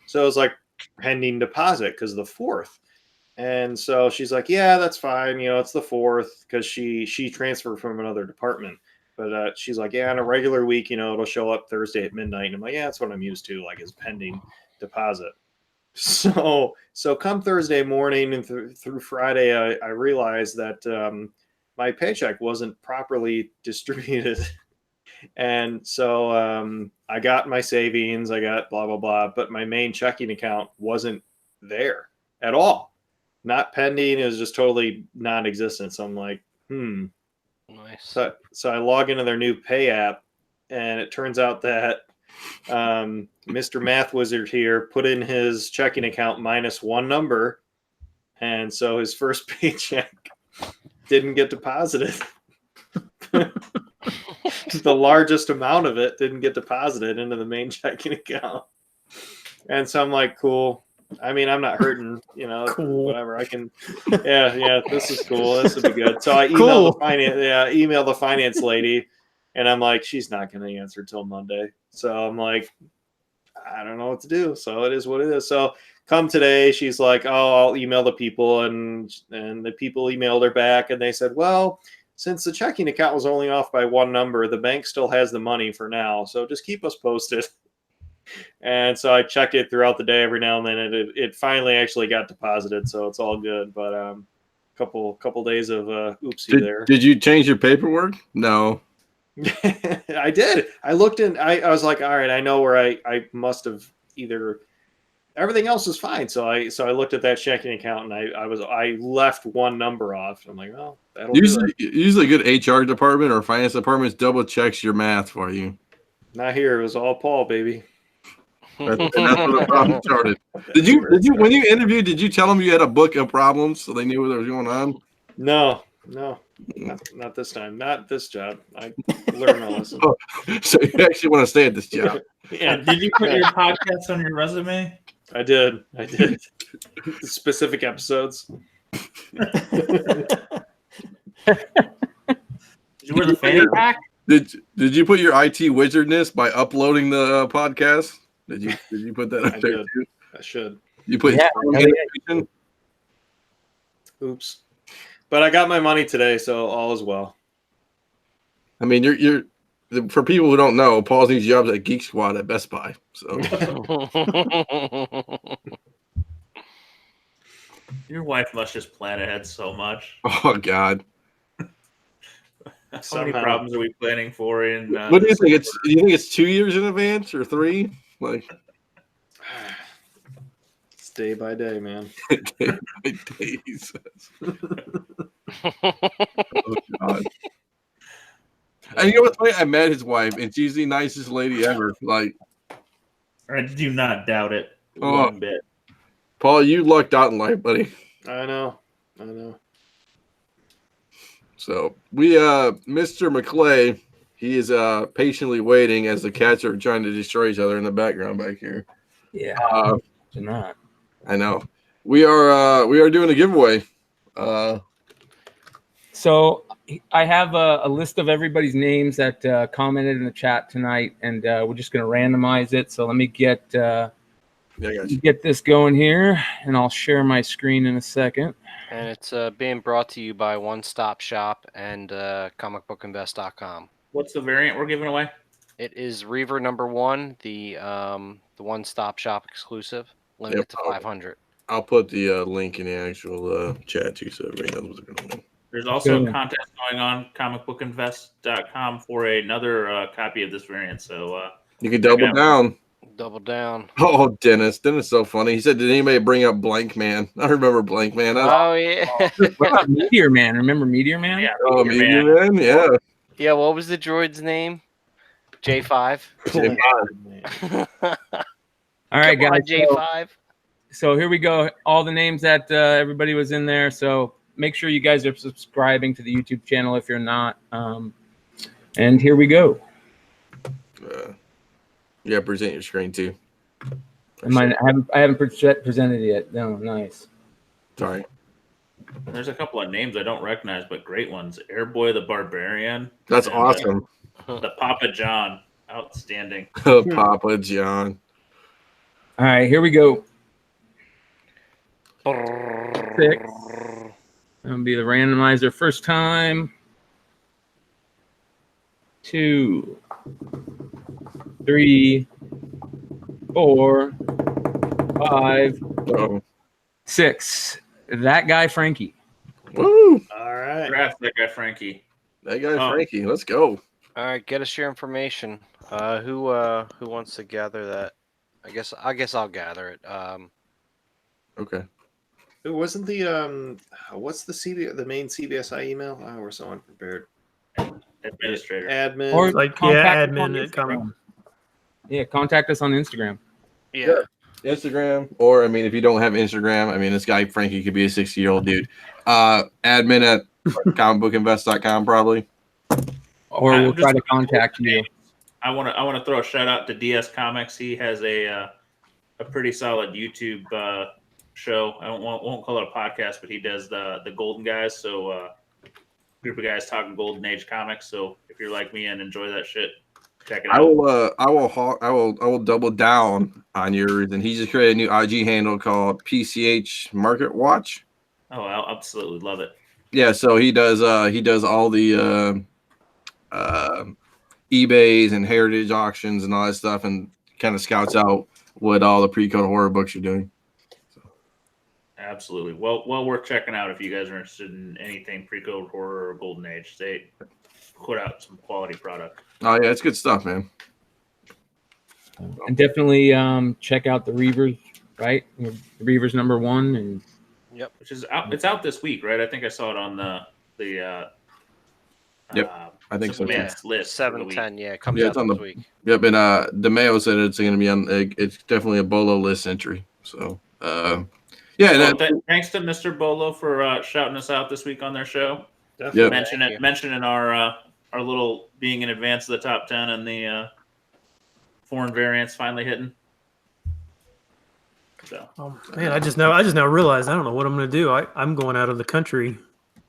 So it was like pending deposit because the 4th, and so she's like, "Yeah, that's fine. It's the 4th because she transferred from another department." But she's like, "Yeah, on a regular week, it'll show up Thursday at midnight." And I'm like, "Yeah, that's what I'm used to, like, is pending deposit." So come Thursday morning and through Friday, I realized that my paycheck wasn't properly distributed. And so I got my savings, I got blah, blah, blah, but my main checking account wasn't there at all. Not pending. It was just totally non-existent. So I'm like, Nice. So I log into their new pay app, and it turns out that Mr. Math Wizard here put in his checking account minus one number, and so his first paycheck didn't get deposited. The largest amount of it didn't get deposited into the main checking account. And so I'm like, cool. I mean, I'm not hurting, Cool. Whatever. I can, yeah, this is cool. This will be good. So I emailed the finance lady, and I'm like, she's not going to answer till Monday. So I'm like, I don't know what to do. So it is what it is. So come today, she's like, oh, I'll email the people, and the people emailed her back, and they said, well, since the checking account was only off by one number, the bank still has the money for now. So just keep us posted. And so I checked it throughout the day every now and then, and it finally actually got deposited. So it's all good. But couple days of oopsie there. Did you change your paperwork? No. I did. I looked in. I was like, all right, I know where I must have either. Everything else is fine. So I looked at that checking account, and I left one number off. I'm like, oh, that'll usually a good HR department or finance department double checks your math for you. Not here. It was all Paul, baby. And that's where the problem started. Did you when you interviewed? Did you tell them you had a book of problems so they knew what was going on? No, not this time. Not this job. I learned my lesson. Oh, so you actually want to stay at this job? Yeah, Did you put your podcast on your resume? I did. The specific episodes. Did you wear the fanny pack? Did you put your IT wizardness by uploading the podcast? Did you put that up I there did. too? I should. You put Yeah, strong hell yeah. innovation? Oops. But I got my money today, so all is well. I mean, you're for people who don't know, Paul's these jobs at Geek Squad at Best Buy. So Your wife must just plan ahead so much. oh god. How many problems are we planning for? In What do you think? Do you think it's 2 years in advance or 3? Like It's day by day, man. days. Oh god. And you know what's funny? I met his wife, and she's the nicest lady ever. Like, I do not doubt it Oh. one bit. Paul, you lucked out in life, buddy. I know. So we, Mr. McClay, he is patiently waiting as the cats are trying to destroy each other in the background back here. Yeah. Not. I know. We are doing a giveaway. So I have a list of everybody's names that commented in the chat tonight, and we're just going to randomize it. So let me get Yeah, I got you. get this going here, and I'll share my screen in a second. And it's being brought to you by One Stop Shop and comicbookinvest.com. What's the variant we're giving away? It is Reaver #1, the One Stop Shop exclusive, limited to 500. I'll put the link in the actual chat too, so everybody knows what's going on. There's also Good. a contest going on comicbookinvest.com for another copy of this variant. So You can double Okay. down. Double down. Oh, Dennis is so funny. He said, "Did anybody bring up Blank Man?" I remember Blank Man. Oh, yeah. What about Meteor Man? Remember Meteor Man? yeah, Oh, Meteor Meteor Man, yeah. Yeah, what was the droid's name? J5. All right, Come on, guys. So, J5. so here we go. All the names that everybody was in there. So make sure you guys are subscribing to the YouTube channel if you're not. And here we go. Yeah, present your screen too. I haven't presented it yet. No, nice. Sorry. There's a couple of names I don't recognize, but great ones. Airboy the Barbarian. That's And, awesome. The Papa John. Outstanding. Papa John. All right, here we go. 6. That'll be the randomizer first time. 2, 3, 4, 5, Oh, 6. That guy, Frankie. woo! All right. Draft that guy, Frankie. That guy, Oh. Frankie. Let's go. All right, get us your information. Who wants to gather that? I guess I'll gather it. Okay. It wasn't the what's the main CBSI email? Oh, we're so unprepared. Administrator. Admin. Or Like, contact us admin on at Instagram. comic. Yeah, contact us on Instagram. Yeah. Instagram, or I mean, if you don't have Instagram, I mean, this guy Frankie could be a 60-year-old dude. Admin at comicbookinvest.com probably. Or I'm we'll try just- to contact you. I want to throw a shout out to DS Comics. He has a pretty solid YouTube show. I won't call it a podcast, but he does the Golden Guys. So group of guys talking Golden Age comics. So if you're like me and enjoy that shit, check it out. I will double down on yours, and he just created a new IG handle called PCH Market Watch. Oh, I'll absolutely love it. Yeah, so he does all the eBays and heritage auctions and all that stuff, and kind of scouts out what all the pre-code horror books are doing. Absolutely. Well worth checking out if you guys are interested in anything pre-code horror or Golden Age. They put out some quality product. Oh yeah, it's good stuff, man. And definitely check out the Reavers, right? The Reavers #1, and Which is out. It's out this week, right? I think I saw it on the Yep, I think so, too. supplements list for the week. 710. Yeah, it comes Yeah, out it's on this the- week. Yep, and DeMayo said it's going to be on. It's definitely a Bolo list entry. So, yeah. Well, And thanks to Mr. Bolo for shouting us out this week on their show. Definitely. Yep. Mentioning our little being in advance of the top 10 and the foreign variants finally hitting. So, Oh, man, I just now realized I don't know what I'm going to do. I'm going out of the country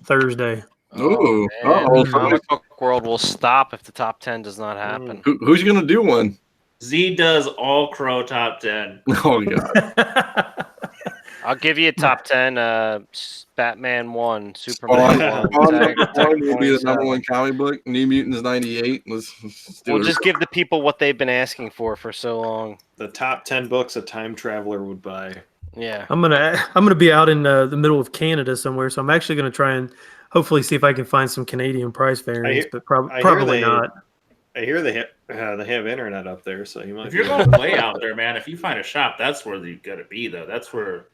Thursday. Ooh. man. Uh-oh. The comic book world will stop if the top 10 does not happen. who's going to do one? Z does all Crow top 10. Oh God. I'll give you a top 10. Batman 1, Superman 1. Spawn will be the 27. number one comic book. New Mutants 98. Let's do We'll it. just give the people what they've been asking for so long. The top 10 books a time traveler would buy. Yeah. I'm gonna be out in the middle of Canada somewhere, so I'm actually gonna try and hopefully see if I can find some Canadian price variants, but I hear probably not. I hear they have internet up there, so you might. If you're going way out there, man, if you find a shop, that's where you got to be, though. That's where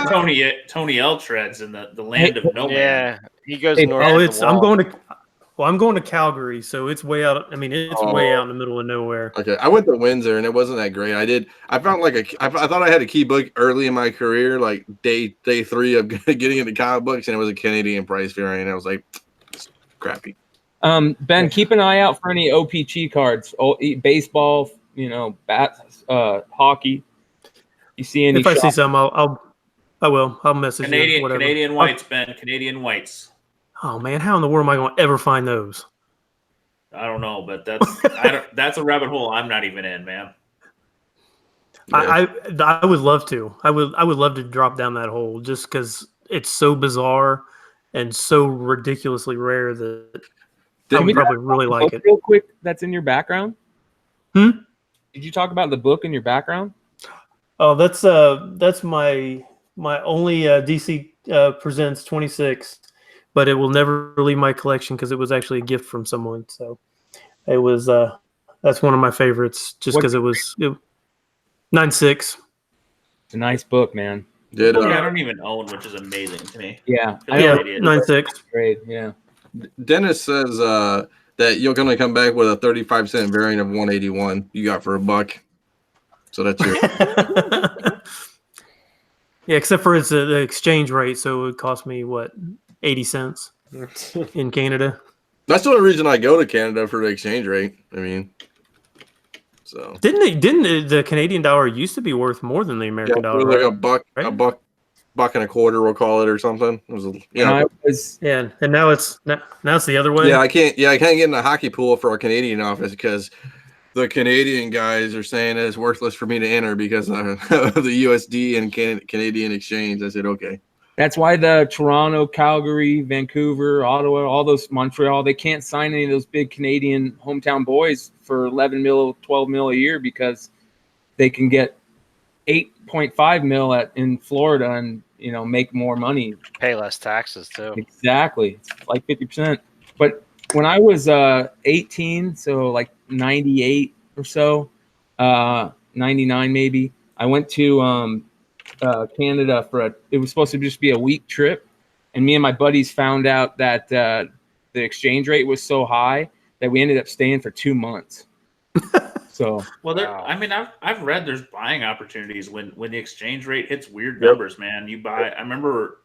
Tony L treads in the land of no man. Yeah. He goes Hey, north. Oh, of the I'm wall. going to Calgary, so it's way out. I mean, it's way out in the middle of nowhere. Okay, I went to Windsor and it wasn't that great. I found I thought I had a key book early in my career, like day 3 of getting into comic books, and it was a Canadian price variant. I was like, crappy. Ben, keep an eye out for any OPG cards. Baseball, bats, hockey. You see any? If I see some, I'll message you. Whatever. Canadian whites, Ben. Canadian whites. Oh man, how in the world am I going to ever find those? I don't know, but that's a rabbit hole I'm not even in, man. Yeah. I would love to. I would love to drop down that hole just because it's so bizarre and so ridiculously rare that I would probably really like it. Real quick, that's in your background. Hmm? Did you talk about the book in your background? Oh, that's my only DC Presents 26, but it will never leave my collection because it was actually a gift from someone. So it was that's one of my favorites just because it was 9.6. It's a nice book, man. Did I don't even own, which is amazing to me. Yeah, Yeah, Idiot. 9.6. Great. Yeah. Dennis says that you're going to come back with a 35-cent variant of 181 you got for $1. So that's your. Yeah, except for it's the exchange rate, so it would cost me what 80 cents in Canada. That's the only reason I go to Canada, for the exchange rate. I mean, so Didn't the Canadian dollar used to be worth more than the American it dollar? was like right? a buck and a quarter, we'll call it, or something. It was, And I was Yeah, and now it's the other way. yeah, I can't get in the hockey pool for our Canadian office because the Canadian guys are saying that it's worthless for me to enter because of the USD and Canadian exchange. I said, okay. That's why the Toronto, Calgary, Vancouver, Ottawa, all those Montreal, they can't sign any of those big Canadian hometown boys for 11 mil, 12 mil a year because they can get 8.5 mil in Florida and make more money. Pay less taxes too. Exactly. It's like 50%. But when I was 18, so like 98 or so, 99 maybe, I went to Canada it was supposed to just be a week trip. And me and my buddies found out that the exchange rate was so high that we ended up staying for 2 months. So, well, wow. I mean, I've read there's buying opportunities when the exchange rate hits weird numbers, man. You buy. I remember,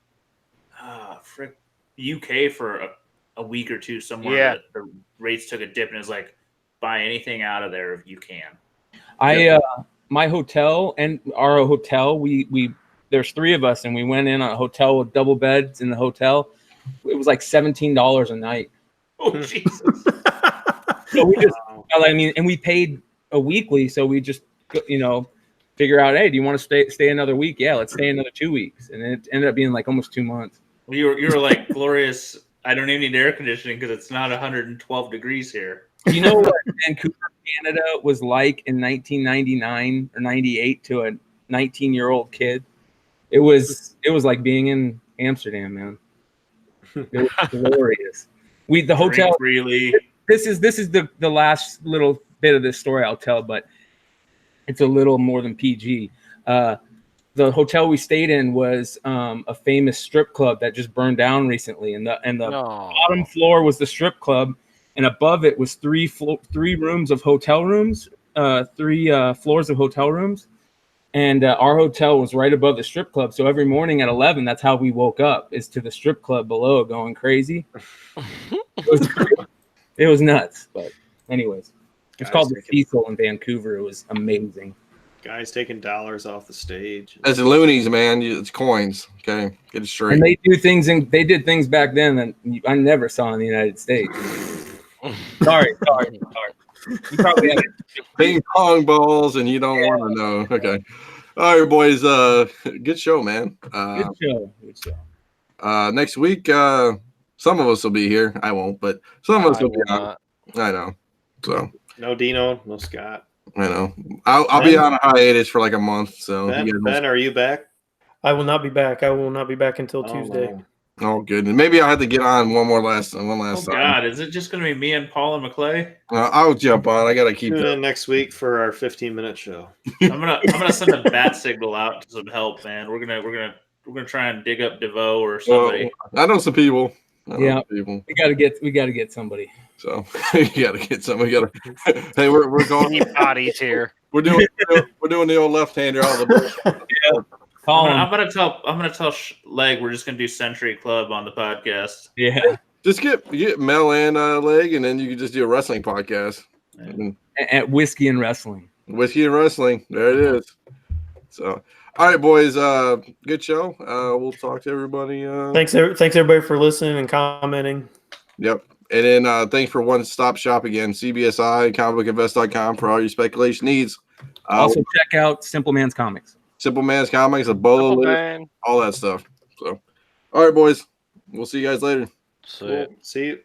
UK for a week or two somewhere. Yeah. The rates took a dip, and it was like, buy anything out of there if you can. My hotel and our hotel, we there's 3 of us, and we went in on a hotel with double beds in the hotel. It was like $17 a night. Oh Jesus! So we just, and we paid a weekly, so we just, figure out, hey, do you want to stay another week? Yeah, let's stay another 2 weeks, and it ended up being like almost 2 months. Well, you were like, glorious. I don't even need air conditioning because it's not 112 degrees here. Do you know what Vancouver, Canada was like in 1999 or 98 to a 19-year-old kid? It was like being in Amsterdam, man. It was glorious. The hotel. Really. This is the last little bit of this story I'll tell, but it's a little more than PG. the hotel we stayed in was a famous strip club that just burned down recently, and the No. bottom floor was the strip club, and above it was three rooms of hotel rooms, three floors of hotel rooms, and our hotel was right above the strip club. So every morning at 11, that's how we woke up, is to the strip club below, going crazy. It was nuts, but anyways, it's called the Cecil in Vancouver. It was amazing. Guys taking dollars off the stage. That's loonies, man. It's coins. Okay, get it straight. And they do things, and they did things back then that I never saw in the United States. Sorry. You probably had ping pong balls, and you don't want to know. Okay, all right, boys. Good show, man. Good show. Next week, some of us will be here. I won't, but some of us will be on. I know. So no Dino, no Scott. I know. I'll be on a hiatus for like a month. So Ben, are you back? I will not be back. I will not be back until Tuesday. No. Oh, good. And maybe I'll have to get on one last time. God, is it just going to be me and Paul and McClay? I'll jump on. I got to keep Tune in next week for our 15-minute show. I'm gonna send a bat signal out to some help, man. We're gonna try and dig up DeVoe or somebody. I know some people. We gotta get somebody. So you gotta get somebody. Hey, we're going. Any bodies here? We're doing the old left-hander. All the I'm gonna tell Leg we're just gonna do Century Club on the podcast. Yeah, just get Mel and Leg, and then you can just do a wrestling podcast. At Whiskey and Wrestling. Whiskey and Wrestling. There it is. So, all right, boys. Good show. We'll talk to everybody. Thanks everybody for listening and commenting. Yep. And then thanks for One Stop Shop again, CBSI, comicbookinvest.com for all your speculation needs. Also check out Simple Man's Comics. Simple Man's Comics, a bolo, all that stuff. So, all right, boys. We'll see you guys later. See you. See you.